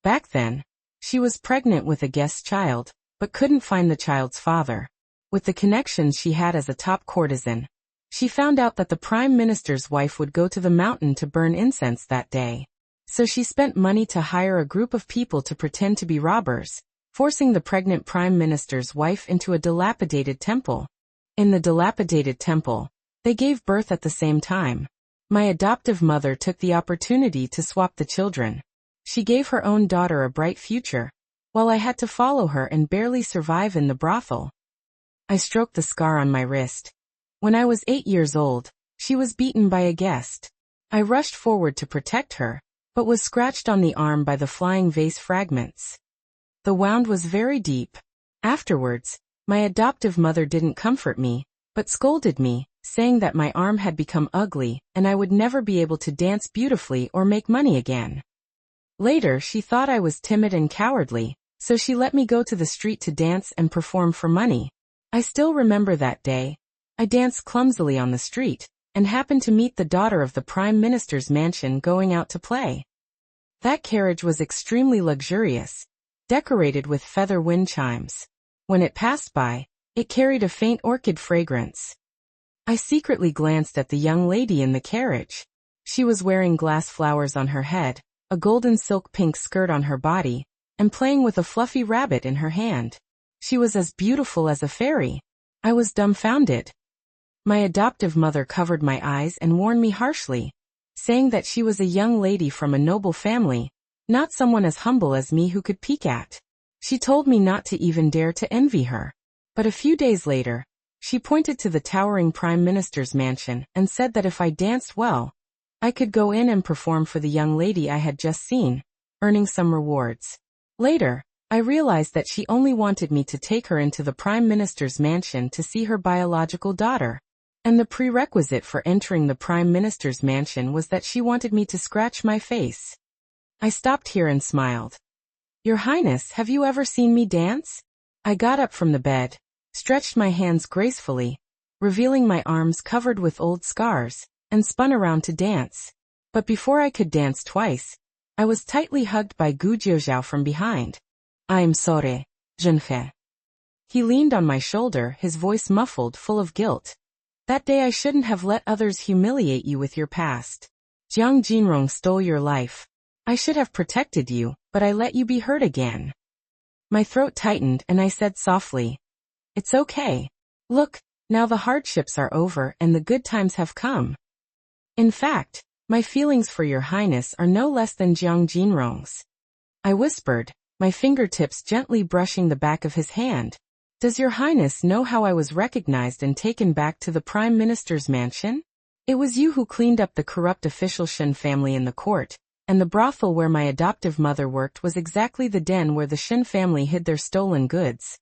Back then, she was pregnant with a guest child, but couldn't find the child's father. With the connections she had as a top courtesan, she found out that the Prime Minister's wife would go to the mountain to burn incense that day. So she spent money to hire a group of people to pretend to be robbers, forcing the pregnant Prime Minister's wife into a dilapidated temple. In the dilapidated temple, they gave birth at the same time. My adoptive mother took the opportunity to swap the children. She gave her own daughter a bright future, while I had to follow her and barely survive in the brothel. I stroked the scar on my wrist. When I was 8 years old, she was beaten by a guest. I rushed forward to protect her, but was scratched on the arm by the flying vase fragments. The wound was very deep. Afterwards, my adoptive mother didn't comfort me, but scolded me, saying that my arm had become ugly and I would never be able to dance beautifully or make money again. Later, she thought I was timid and cowardly, so she let me go to the street to dance and perform for money. I still remember that day. I danced clumsily on the street, and happened to meet the daughter of the Prime Minister's mansion going out to play. That carriage was extremely luxurious, decorated with feather wind chimes. When it passed by, it carried a faint orchid fragrance. I secretly glanced at the young lady in the carriage. She was wearing glass flowers on her head, a golden silk pink skirt on her body, and playing with a fluffy rabbit in her hand. She was as beautiful as a fairy. I was dumbfounded. My adoptive mother covered my eyes and warned me harshly, saying that she was a young lady from a noble family, not someone as humble as me who could peek at. She told me not to even dare to envy her. But a few days later, she pointed to the towering Prime Minister's mansion and said that if I danced well, I could go in and perform for the young lady I had just seen, earning some rewards. Later, I realized that she only wanted me to take her into the Prime Minister's mansion to see her biological daughter. And the prerequisite for entering the Prime Minister's mansion was that she wanted me to scratch my face. I stopped here and smiled. Your Highness, have you ever seen me dance? I got up from the bed, stretched my hands gracefully, revealing my arms covered with old scars, and spun around to dance. But before I could dance twice, I was tightly hugged by Gu Jiuzhao from behind. I'm sorry, Zhenfe. He leaned on my shoulder, his voice muffled, full of guilt. That day I shouldn't have let others humiliate you with your past. Jiang Jinrong stole your life. I should have protected you, but I let you be hurt again. My throat tightened and I said softly, it's okay. Look, now the hardships are over and the good times have come. In fact, my feelings for your Highness are no less than Jiang Jinrong's. I whispered, my fingertips gently brushing the back of his hand. Does your Highness know how I was recognized and taken back to the Prime Minister's mansion? It was you who cleaned up the corrupt official Shen family in the court, and the brothel where my adoptive mother worked was exactly the den where the Shen family hid their stolen goods.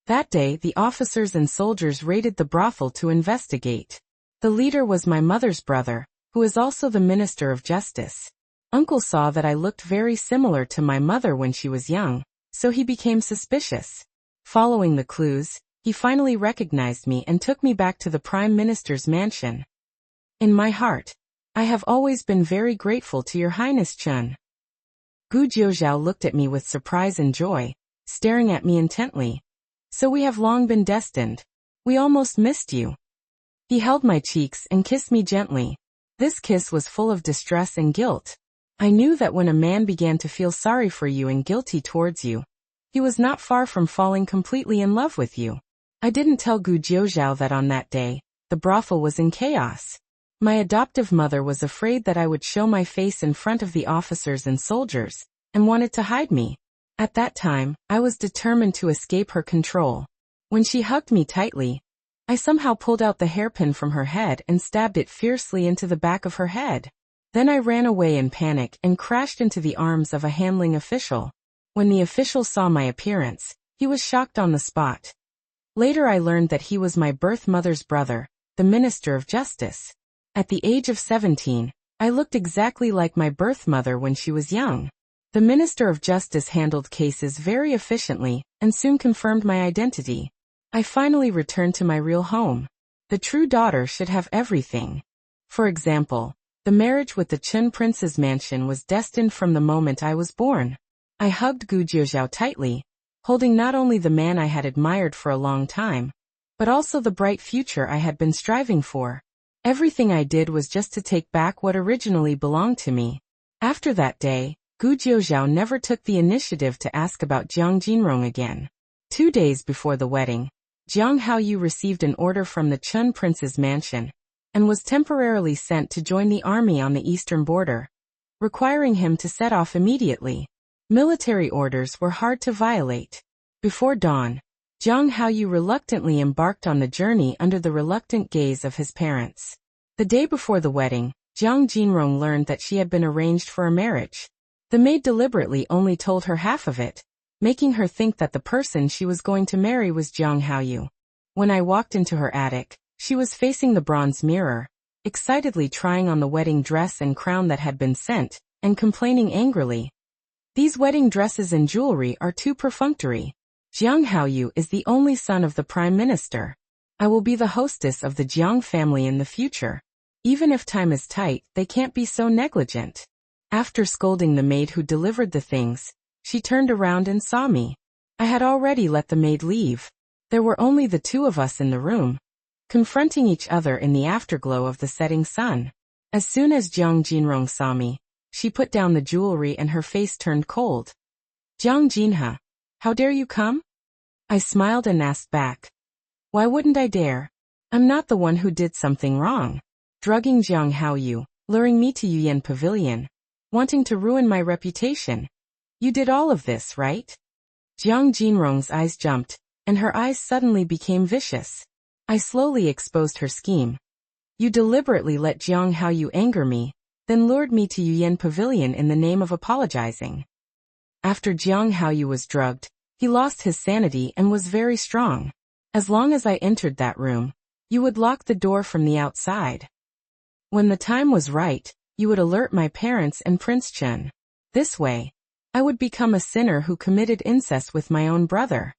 That day, the officers and soldiers raided the brothel to investigate. The leader was my mother's brother, who is also the Minister of Justice. Uncle saw that I looked very similar to my mother when she was young, so he became suspicious. Following the clues, he finally recognized me and took me back to the Prime Minister's mansion. In my heart, I have always been very grateful to your Highness Chun. Gu Jiuzhao looked at me with surprise and joy, staring at me intently. So we have long been destined. We almost missed you. He held my cheeks and kissed me gently. This kiss was full of distress and guilt. I knew that when a man began to feel sorry for you and guilty towards you, he was not far from falling completely in love with you. I didn't tell Gu Jiuzhao that on that day, the brothel was in chaos. My adoptive mother was afraid that I would show my face in front of the officers and soldiers, and wanted to hide me. At that time, I was determined to escape her control. When she hugged me tightly, I somehow pulled out the hairpin from her head and stabbed it fiercely into the back of her head. Then I ran away in panic and crashed into the arms of a handling official. When the official saw my appearance, he was shocked on the spot. Later I learned that he was my birth mother's brother, the Minister of Justice. At the age of 17, I looked exactly like my birth mother when she was young. The Minister of Justice handled cases very efficiently and soon confirmed my identity. I finally returned to my real home. The true daughter should have everything. For example, the marriage with the Chun prince's mansion was destined from the moment I was born. I hugged Gu Jiuzhao tightly, holding not only the man I had admired for a long time, but also the bright future I had been striving for. Everything I did was just to take back what originally belonged to me. After that day, Gu Jiuzhao never took the initiative to ask about Jiang Jinrong again. 2 days before the wedding, Jiang Haoyu received an order from the Chun prince's mansion, and was temporarily sent to join the army on the eastern border, requiring him to set off immediately. Military orders were hard to violate. Before dawn, Jiang Haoyu reluctantly embarked on the journey under the reluctant gaze of his parents. The day before the wedding, Jiang Jinrong learned that she had been arranged for a marriage. The maid deliberately only told her half of it, making her think that the person she was going to marry was Jiang Haoyu. When I walked into her attic, she was facing the bronze mirror, excitedly trying on the wedding dress and crown that had been sent, and complaining angrily. These wedding dresses and jewelry are too perfunctory. Jiang Haoyu is the only son of the Prime Minister. I will be the hostess of the Jiang family in the future. Even if time is tight, they can't be so negligent. After scolding the maid who delivered the things, she turned around and saw me. I had already let the maid leave. There were only the two of us in the room, confronting each other in the afterglow of the setting sun. As soon as Jiang Jinrong saw me, she put down the jewelry and her face turned cold. Jiang Jinha, how dare you come? I smiled and asked back. Why wouldn't I dare? I'm not the one who did something wrong. Drugging Jiang Haoyu, luring me to Yuyan Pavilion, wanting to ruin my reputation. You did all of this, right? Jiang Jinrong's eyes jumped, and her eyes suddenly became vicious. I slowly exposed her scheme. You deliberately let Jiang Haoyu anger me, then lured me to Yuyan Pavilion in the name of apologizing. After Jiang Haoyu was drugged, he lost his sanity and was very strong. As long as I entered that room, you would lock the door from the outside. When the time was right, you would alert my parents and Prince Chen. This way, I would become a sinner who committed incest with my own brother.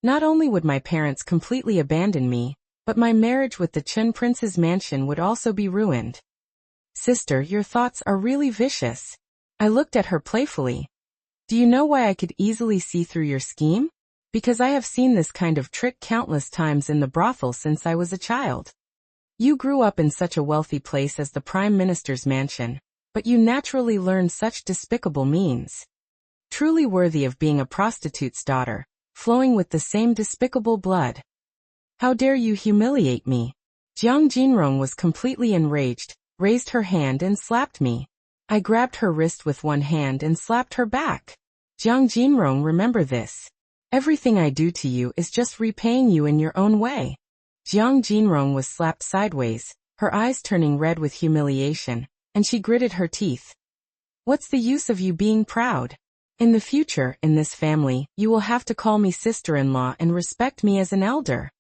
Not only would my parents completely abandon me, but my marriage with the Chen prince's mansion would also be ruined. Sister, your thoughts are really vicious. I looked at her playfully. Do you know why I could easily see through your scheme? Because I have seen this kind of trick countless times in the brothel since I was a child. You grew up in such a wealthy place as the Prime Minister's mansion, but you naturally learned such despicable means. Truly worthy of being a prostitute's daughter, flowing with the same despicable blood. How dare you humiliate me? Jiang Jinrong was completely enraged, raised her hand and slapped me. I grabbed her wrist with one hand and slapped her back. Jiang Jinrong, remember this. Everything I do to you is just repaying you in your own way. Jiang Jinrong was slapped sideways, her eyes turning red with humiliation, and she gritted her teeth. What's the use of you being proud? In the future, in this family, you will have to call me sister-in-law and respect me as an elder.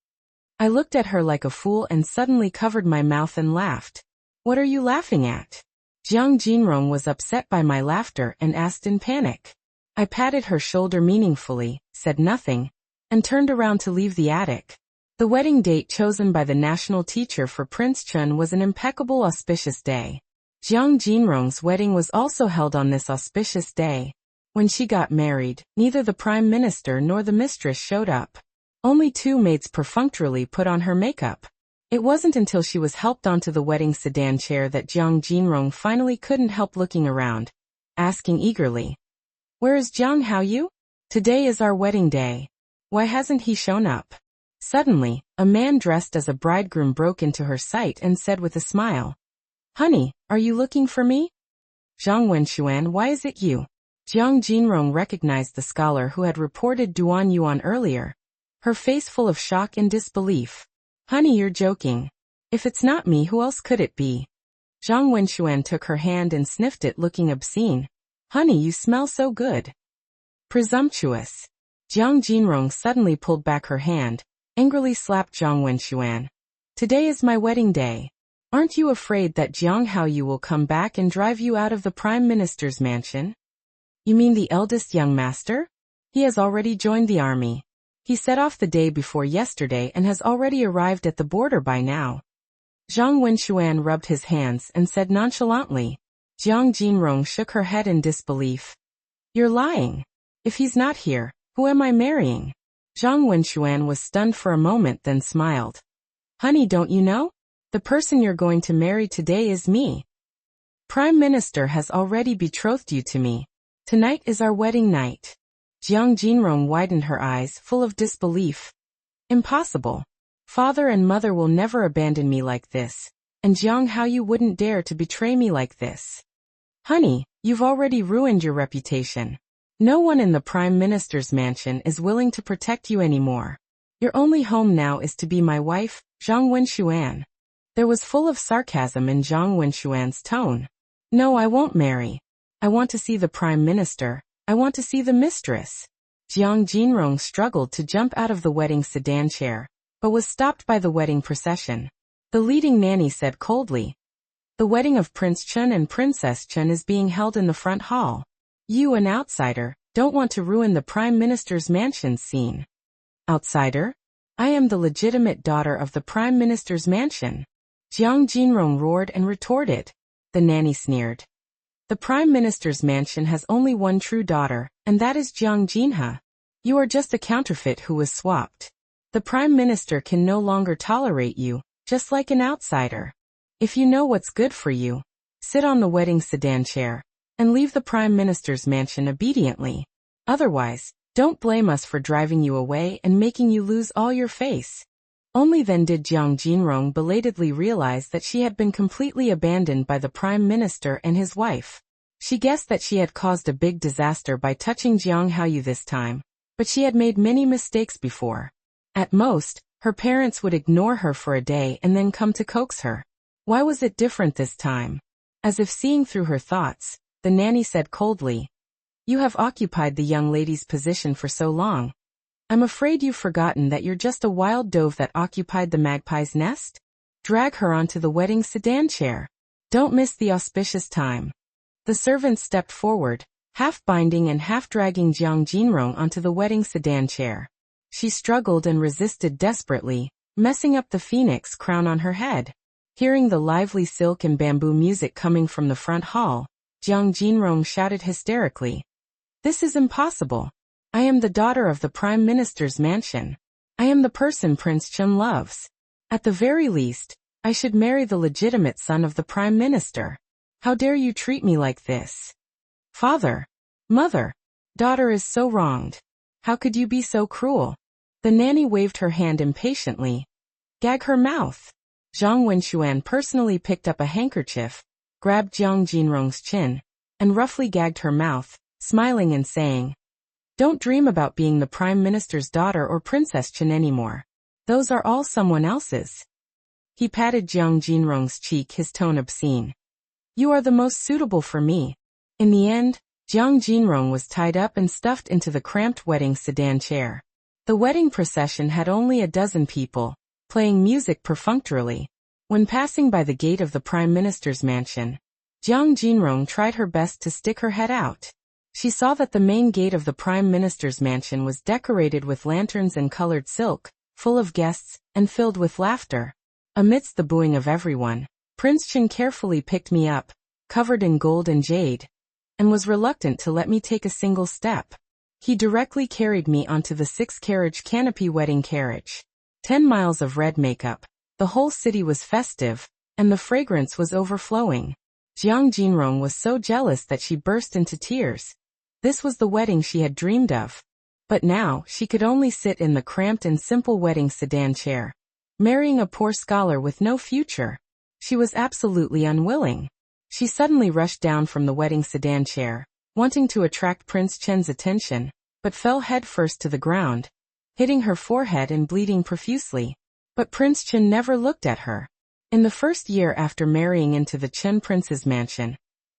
I looked at her like a fool and suddenly covered my mouth and laughed. What are you laughing at? Jiang Jinrong was upset by my laughter and asked in panic. I patted her shoulder meaningfully, said nothing, and turned around to leave the attic. The wedding date chosen by the national teacher for Prince Chen was an impeccable auspicious day. Jiang Jinrong's wedding was also held on this auspicious day. When she got married, neither the Prime Minister nor the mistress showed up. Only two maids perfunctorily put on her makeup. It wasn't until she was helped onto the wedding sedan chair that Jiang Jinrong finally couldn't help looking around, asking eagerly, "Where is Jiang Haoyu? Today is our wedding day. Why hasn't he shown up?" Suddenly, a man dressed as a bridegroom broke into her sight and said with a smile, "Honey, are you looking for me?" "Zhang Wenxuan, why is it you?" Jiang Jinrong recognized the scholar who had reported Duan Yuan earlier, her face full of shock and disbelief. "Honey, you're joking. If it's not me, who else could it be?" Zhang Wenxuan took her hand and sniffed it, looking obscene. "Honey, you smell so good." Presumptuous. Jiang Jinrong suddenly pulled back her hand, angrily slapped Zhang Wenxuan. "Today is my wedding day. Aren't you afraid that Jiang Haoyu will come back and drive you out of the Prime Minister's mansion?" "You mean the eldest young master? He has already joined the army. He set off the day before yesterday and has already arrived at the border by now." Zhang Wenxuan rubbed his hands and said nonchalantly. Jiang Jinrong shook her head in disbelief. "You're lying. If he's not here, who am I marrying?" Zhang Wenxuan was stunned for a moment, then smiled. "Honey, don't you know? The person you're going to marry today is me. Prime Minister has already betrothed you to me. Tonight is our wedding night." Jiang Jinrong widened her eyes, full of disbelief. "Impossible. Father and mother will never abandon me like this, and Jiang Haoyu wouldn't dare to betray me like this." "Honey, you've already ruined your reputation. No one in the Prime Minister's mansion is willing to protect you anymore. Your only home now is to be my wife, Zhang Wenxuan. There was full of sarcasm in Zhang Wenxuan's tone. No, I won't marry. I want to see the Prime Minister. I want to see the mistress. Jiang Jinrong struggled to jump out of the wedding sedan chair, but was stopped by the wedding procession. The leading nanny said coldly, "The wedding of Prince Chen and Princess Chen is being held in the front hall. You, an outsider, don't want to ruin the Prime Minister's mansion scene." Outsider? I am the legitimate daughter of the Prime Minister's mansion. Jiang Jinrong roared and retorted. The nanny sneered. The Prime Minister's mansion has only one true daughter, and that is Jiang Jinha. You are just a counterfeit who was swapped. The Prime Minister can no longer tolerate you, just like an outsider. If you know what's good for you, sit on the wedding sedan chair, and leave the Prime Minister's mansion obediently. Otherwise, don't blame us for driving you away and making you lose all your face. Only then did Jiang Jinrong belatedly realize that she had been completely abandoned by the Prime Minister and his wife. She guessed that she had caused a big disaster by touching Jiang Haoyu this time, but she had made many mistakes before. At most, her parents would ignore her for a day and then come to coax her. Why was it different this time? As if seeing through her thoughts, the nanny said coldly, "You have occupied the young lady's position for so long. I'm afraid you've forgotten that you're just a wild dove that occupied the magpie's nest? Drag her onto the wedding sedan chair. Don't miss the auspicious time." The servant stepped forward, half binding and half dragging Jiang Jinrong onto the wedding sedan chair. She struggled and resisted desperately, messing up the phoenix crown on her head. Hearing the lively silk and bamboo music coming from the front hall, Jiang Jinrong shouted hysterically, "This is impossible. I am the daughter of the Prime Minister's mansion. I am the person Prince Chen loves. At the very least, I should marry the legitimate son of the Prime Minister. How dare you treat me like this? Father, mother, daughter is so wronged. How could you be so cruel?" The nanny waved her hand impatiently. "Gag her mouth." Zhang Wenxuan personally picked up a handkerchief, grabbed Jiang Jinrong's chin, and roughly gagged her mouth, smiling and saying, "Don't dream about being the Prime Minister's daughter or Princess Chen anymore. Those are all someone else's." He patted Jiang Jinrong's cheek, his tone obscene. "You are the most suitable for me." In the end, Jiang Jinrong was tied up and stuffed into the cramped wedding sedan chair. The wedding procession had only a dozen people, playing music perfunctorily. When passing by the gate of the Prime Minister's mansion, Jiang Jinrong tried her best to stick her head out. She saw that the main gate of the Prime Minister's mansion was decorated with lanterns and colored silk, full of guests, and filled with laughter. Amidst the booing of everyone, Prince Chen carefully picked me up, covered in gold and jade, and was reluctant to let me take a single step. He directly carried me onto the 6-carriage canopy wedding carriage. 10 miles of red makeup, the whole city was festive, and the fragrance was overflowing. Jiang Jinrong was so jealous that she burst into tears. This was the wedding she had dreamed of. But now, she could only sit in the cramped and simple wedding sedan chair, marrying a poor scholar with no future. She was absolutely unwilling. She suddenly rushed down from the wedding sedan chair, wanting to attract Prince Chen's attention, but fell headfirst to the ground, hitting her forehead and bleeding profusely. But Prince Chen never looked at her. In the first year after marrying into the Chen prince's mansion,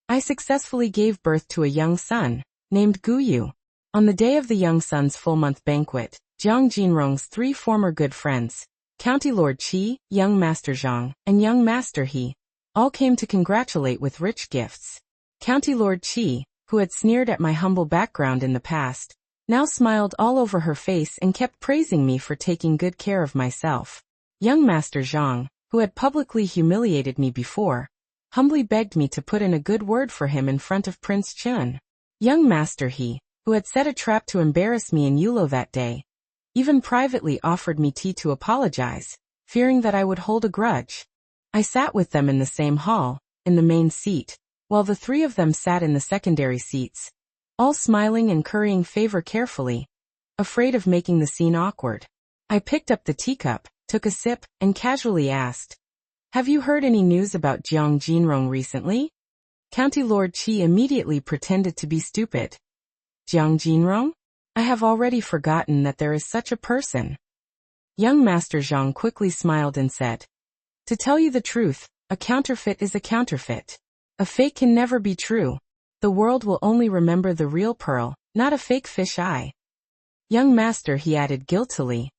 I successfully gave birth to a young son, named Guyu. On the day of the young son's full-month banquet, Jiang Jinrong's 3 former good friends, County Lord Qi, young Master Zhang, and young Master He, all came to congratulate with rich gifts. County Lord Qi, who had sneered at my humble background in the past, now smiled all over her face and kept praising me for taking good care of myself. Young Master Zhang, who had publicly humiliated me before, humbly begged me to put in a good word for him in front of Prince Chen. Young Master He, who had set a trap to embarrass me in Yulo that day, even privately offered me tea to apologize, fearing that I would hold a grudge. I sat with them in the same hall, in the main seat, while the 3 of them sat in the secondary seats, all smiling and currying favor carefully, afraid of making the scene awkward. I picked up the teacup, took a sip, and casually asked, "Have you heard any news about Jiang Jinrong recently?" County Lord Qi immediately pretended to be stupid. Jiang Jinrong? I have already forgotten that there is such a person. Young Master Zhang quickly smiled and said, to tell you the truth, a counterfeit is a counterfeit. A fake can never be true. The world will only remember the real pearl, not a fake fish eye. Young Master, he added guiltily.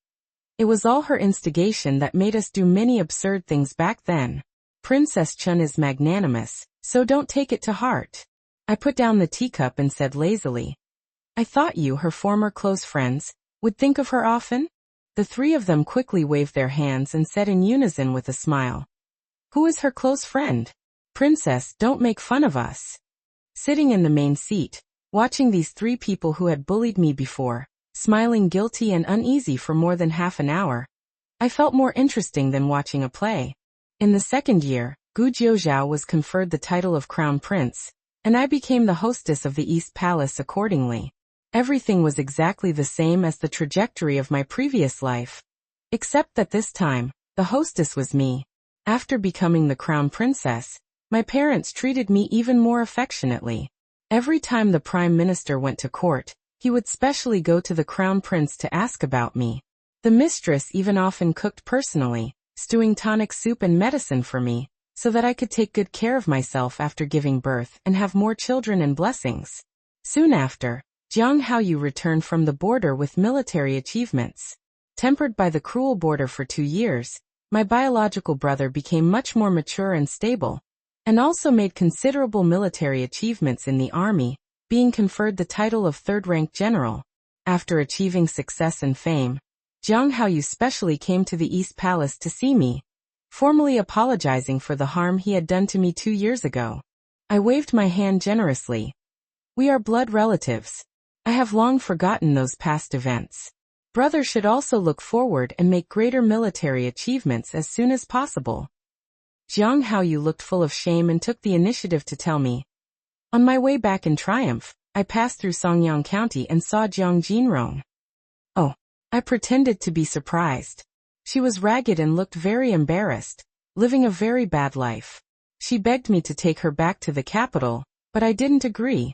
It was all her instigation that made us do many absurd things back then. Princess Chun is magnanimous, so don't take it to heart. I put down the teacup and said lazily. I thought you, her former close friends, would think of her often? The three of them quickly waved their hands and said in unison with a smile. Who is her close friend? Princess, don't make fun of us. Sitting in the main seat, watching these three people who had bullied me before, smiling guilty and uneasy for more than half an hour, I felt more interesting than watching a play. In the second year, Gu Jiuzhao was conferred the title of Crown Prince, and I became the hostess of the East Palace accordingly. Everything was exactly the same as the trajectory of my previous life, except that this time, the hostess was me. After becoming the Crown Princess, my parents treated me even more affectionately. Every time the Prime Minister went to court, he would specially go to the Crown Prince to ask about me. The mistress even often cooked personally, stewing tonic soup and medicine for me, so that I could take good care of myself after giving birth and have more children and blessings. Soon after, Jiang Haoyu returned from the border with military achievements. Tempered by the cruel border for 2 years, my biological brother became much more mature and stable, and also made considerable military achievements in the army, being conferred the title of third-rank general. After achieving success and fame, Jiang Haoyu specially came to the East Palace to see me, formally apologizing for the harm he had done to me 2 years ago. I waved my hand generously. We are blood relatives. I have long forgotten those past events. Brother should also look forward and make greater military achievements as soon as possible. Jiang Haoyu looked full of shame and took the initiative to tell me. On my way back in triumph, I passed through Songyang County and saw Jiang Jinrong. Oh, I pretended to be surprised. She was ragged and looked very embarrassed, living a very bad life. She begged me to take her back to the capital, but I didn't agree.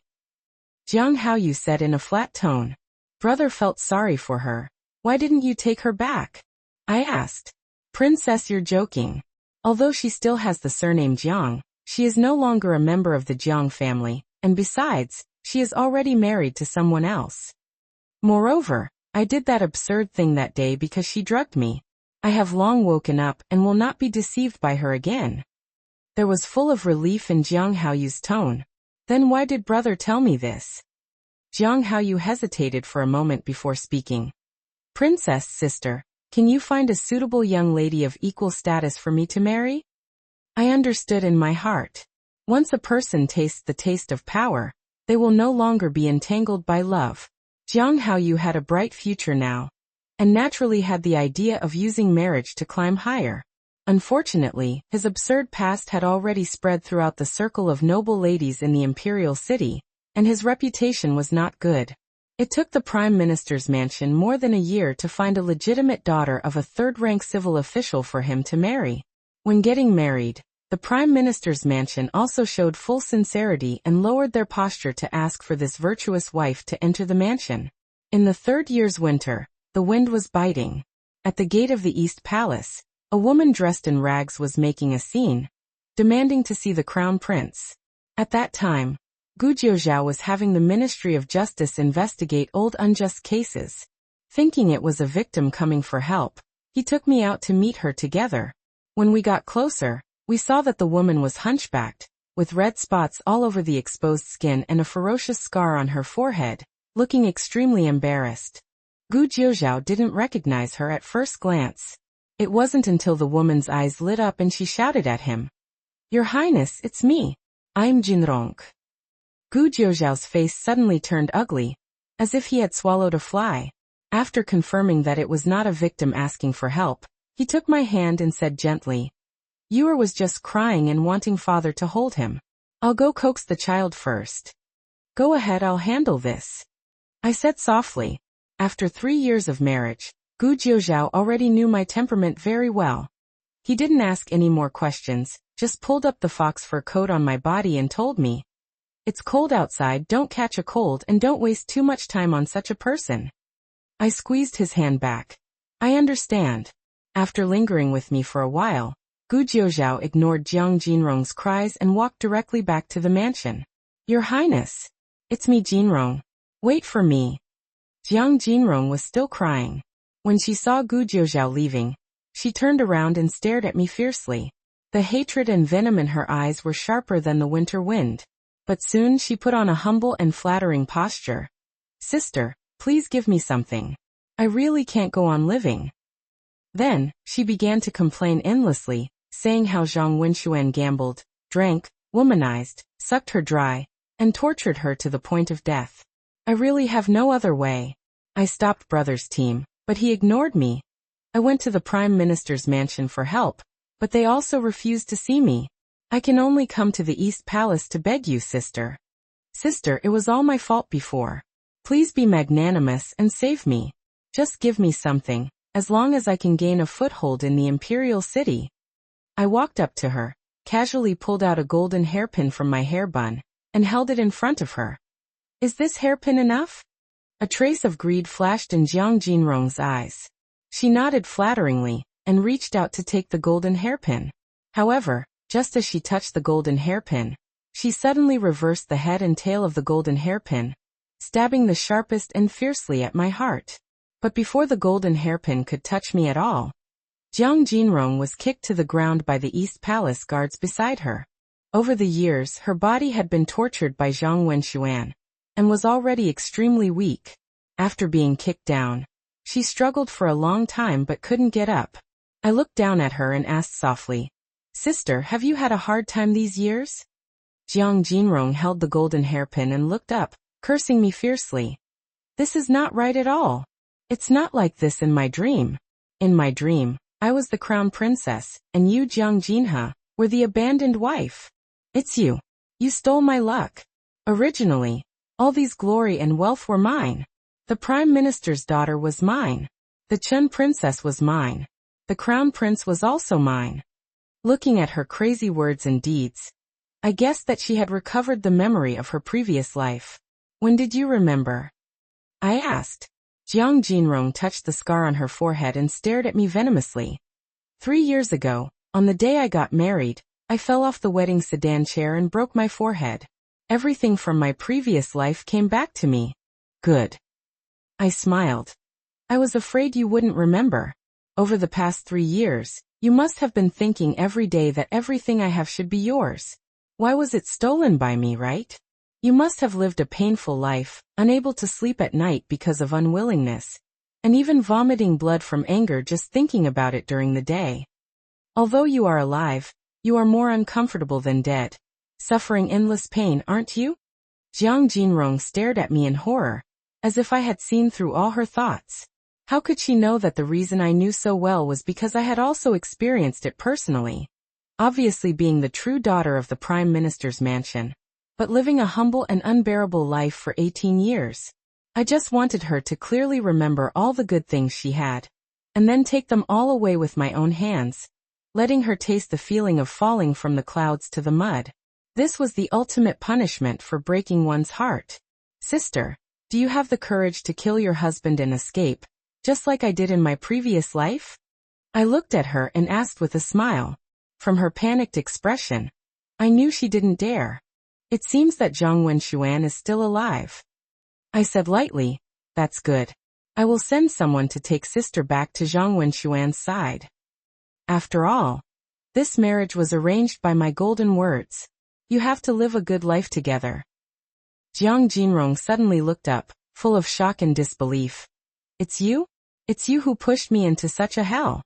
Jiang Haoyu said in a flat tone. Brother felt sorry for her. Why didn't you take her back? I asked. Princess, you're joking. Although she still has the surname Jiang, she is no longer a member of the Jiang family, and besides, she is already married to someone else. Moreover, I did that absurd thing that day because she drugged me. I have long woken up and will not be deceived by her again. There was full of relief in Jiang Haoyu's tone. Then why did brother tell me this? Jiang Haoyu hesitated for a moment before speaking. Princess, sister, can you find a suitable young lady of equal status for me to marry? I understood in my heart. Once a person tastes the taste of power, they will no longer be entangled by love. Jiang Haoyu had a bright future now, and naturally had the idea of using marriage to climb higher. Unfortunately, his absurd past had already spread throughout the circle of noble ladies in the imperial city, and his reputation was not good. It took the Prime Minister's mansion more than a year to find a legitimate daughter of a third-rank civil official for him to marry. When getting married, the Prime Minister's mansion also showed full sincerity and lowered their posture to ask for this virtuous wife to enter the mansion. In the third year's winter, the wind was biting. At the gate of the East Palace, a woman dressed in rags was making a scene, demanding to see the Crown Prince. At that time, Gu Jiuzhao was having the Ministry of Justice investigate old unjust cases. Thinking it was a victim coming for help, he took me out to meet her together. When we got closer, we saw that the woman was hunchbacked, with red spots all over the exposed skin and a ferocious scar on her forehead, looking extremely embarrassed. Gu Jiuzhao didn't recognize her at first glance. It wasn't until the woman's eyes lit up and she shouted at him. Your Highness, it's me. I'm Jinrong. Gu Jiuzhao's face suddenly turned ugly, as if he had swallowed a fly. After confirming that it was not a victim asking for help, he took my hand and said gently, Ewer was just crying and wanting father to hold him. I'll go coax the child first. Go ahead, I'll handle this. I said softly. After 3 years of marriage, Gu Jiuzhao already knew my temperament very well. He didn't ask any more questions, just pulled up the fox fur coat on my body and told me, It's cold outside, don't catch a cold and don't waste too much time on such a person. I squeezed his hand back. I understand. After lingering with me for a while, Gu Jiuzhao ignored Jiang Jinrong's cries and walked directly back to the mansion. Your Highness. It's me, Jinrong. Wait for me. Jiang Jinrong was still crying. When she saw Gu Jiuzhao leaving, she turned around and stared at me fiercely. The hatred and venom in her eyes were sharper than the winter wind. But soon she put on a humble and flattering posture. Sister, please give me something. I really can't go on living. Then, she began to complain endlessly, saying how Zhang Wenxuan gambled, drank, womanized, sucked her dry, and tortured her to the point of death. I really have no other way. I stopped brother's team, but he ignored me. I went to the Prime Minister's mansion for help, but they also refused to see me. I can only come to the East Palace to beg you, sister. Sister, it was all my fault before. Please be magnanimous and save me. Just give me something, as long as I can gain a foothold in the imperial city. I walked up to her, casually pulled out a golden hairpin from my hair bun, and held it in front of her. Is this hairpin enough? A trace of greed flashed in Jiang Jinrong's eyes. She nodded flatteringly, and reached out to take the golden hairpin. However, just as she touched the golden hairpin, she suddenly reversed the head and tail of the golden hairpin, stabbing the sharpest and fiercely at my heart. But before the golden hairpin could touch me at all, Jiang Jinrong was kicked to the ground by the East Palace guards beside her. Over the years, her body had been tortured by Zhang Wenxuan, and was already extremely weak. After being kicked down, she struggled for a long time but couldn't get up. I looked down at her and asked softly, Sister, have you had a hard time these years? Jiang Jinrong held the golden hairpin and looked up, cursing me fiercely. This is not right at all. It's not like this in my dream. In my dream, I was the crown princess, and you, Jiang Jinha, were the abandoned wife. It's you. You stole my luck. Originally, all these glory and wealth were mine. The Prime Minister's daughter was mine. The Chen princess was mine. The crown prince was also mine. Looking at her crazy words and deeds, I guessed that she had recovered the memory of her previous life. When did you remember? I asked. Jiang Jinrong touched the scar on her forehead and stared at me venomously. 3 years ago, on the day I got married, I fell off the wedding sedan chair and broke my forehead. Everything from my previous life came back to me. Good. I smiled. I was afraid you wouldn't remember. Over the past 3 years, you must have been thinking every day that everything I have should be yours. Why was it stolen by me, right? You must have lived a painful life, unable to sleep at night because of unwillingness, and even vomiting blood from anger just thinking about it during the day. Although you are alive, you are more uncomfortable than dead. Suffering endless pain, aren't you? Jiang Jinrong stared at me in horror, as if I had seen through all her thoughts. How could she know that the reason I knew so well was because I had also experienced it personally? Obviously being the true daughter of the Prime Minister's mansion, but living a humble and unbearable life for 18 years. I just wanted her to clearly remember all the good things she had, and then take them all away with my own hands, letting her taste the feeling of falling from the clouds to the mud. This was the ultimate punishment for breaking one's heart. Sister, do you have the courage to kill your husband and escape, just like I did in my previous life? I looked at her and asked with a smile. From her panicked expression, I knew she didn't dare. It seems that Zhang Wenxuan is still alive. I said lightly, that's good. I will send someone to take sister back to Zhang Wenxuan's side. After all, this marriage was arranged by my golden words. You have to live a good life together. Jiang Jinrong suddenly looked up, full of shock and disbelief. It's you? It's you who pushed me into such a hell.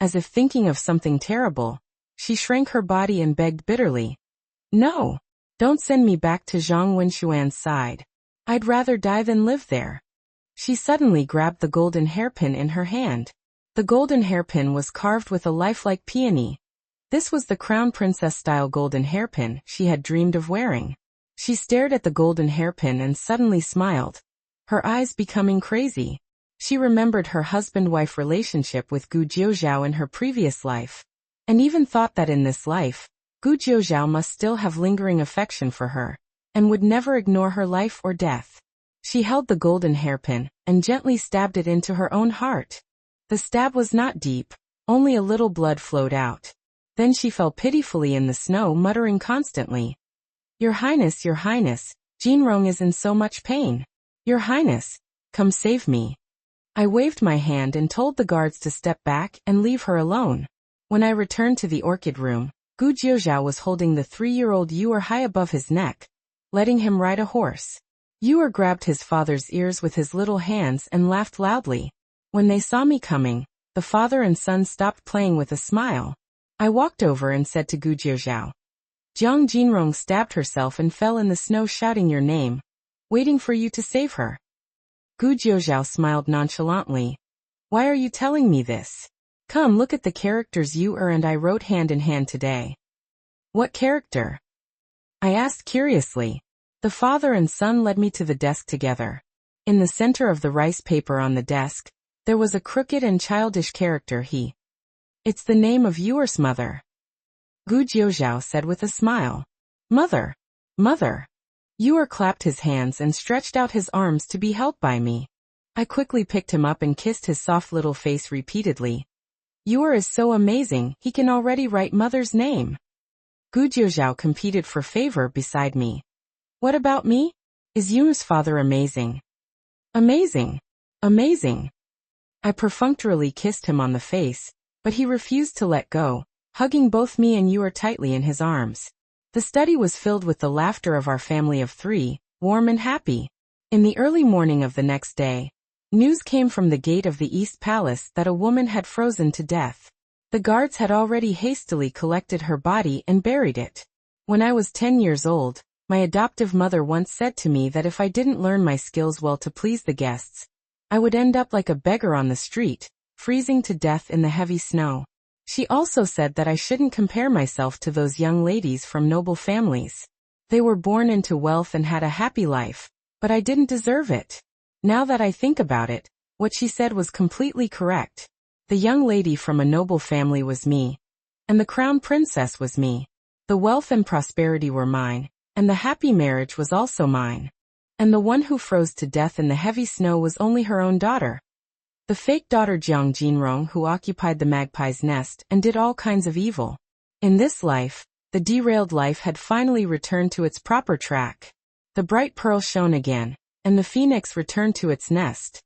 As if thinking of something terrible, she shrank her body and begged bitterly. No. Don't send me back to Zhang Wenxuan's side. I'd rather die than live there. She suddenly grabbed the golden hairpin in her hand. The golden hairpin was carved with a lifelike peony. This was the crown princess-style golden hairpin she had dreamed of wearing. She stared at the golden hairpin and suddenly smiled, her eyes becoming crazy. She remembered her husband-wife relationship with Gu Jiuzhao in her previous life, and even thought that in this life, Gu Jiuzhao must still have lingering affection for her. and would never ignore her life or death. She held the golden hairpin, and gently stabbed it into her own heart. The stab was not deep, only a little blood flowed out. Then she fell pitifully in the snow, muttering constantly, Your Highness, Jinrong is in so much pain. Your Highness, come save me. I waved my hand and told the guards to step back and leave her alone. When I returned to the orchid room, Gu Jiuzhao was holding the 3-year-old Yuer high above his neck, letting him ride a horse. Yuer grabbed his father's ears with his little hands and laughed loudly. When they saw me coming, the father and son stopped playing with a smile. I walked over and said to Gu Jiuzhao, Jiang Jinrong stabbed herself and fell in the snow shouting your name, waiting for you to save her. Gu Jiuzhao smiled nonchalantly. Why are you telling me this? Come look at the characters Yuer and I wrote hand in hand today. What character? I asked curiously. The father and son led me to the desk together. In the center of the rice paper on the desk, there was a crooked and childish character he. It's the name of Yuer's mother. Gu Jiuzhao said with a smile. Mother. Mother. Yuer clapped his hands and stretched out his arms to be held by me. I quickly picked him up and kissed his soft little face repeatedly. Yuer is so amazing, he can already write mother's name. Gu Jiuzhao competed for favor beside me. What about me? Is Yuer's father amazing? Amazing. Amazing. I perfunctorily kissed him on the face, but he refused to let go, hugging both me and Yuer tightly in his arms. The study was filled with the laughter of our family of 3, warm and happy. In the early morning of the next day, news came from the gate of the East Palace that a woman had frozen to death. The guards had already hastily collected her body and buried it. When I was 10 years old, my adoptive mother once said to me that if I didn't learn my skills well to please the guests, I would end up like a beggar on the street, freezing to death in the heavy snow. She also said that I shouldn't compare myself to those young ladies from noble families. They were born into wealth and had a happy life, but I didn't deserve it. Now that I think about it, what she said was completely correct. The young lady from a noble family was me, and the crown princess was me. The wealth and prosperity were mine, and the happy marriage was also mine. And the one who froze to death in the heavy snow was only her own daughter. The fake daughter Jiang Jinrong, who occupied the magpie's nest and did all kinds of evil. In this life, the derailed life had finally returned to its proper track. The bright pearl shone again, and the phoenix returned to its nest.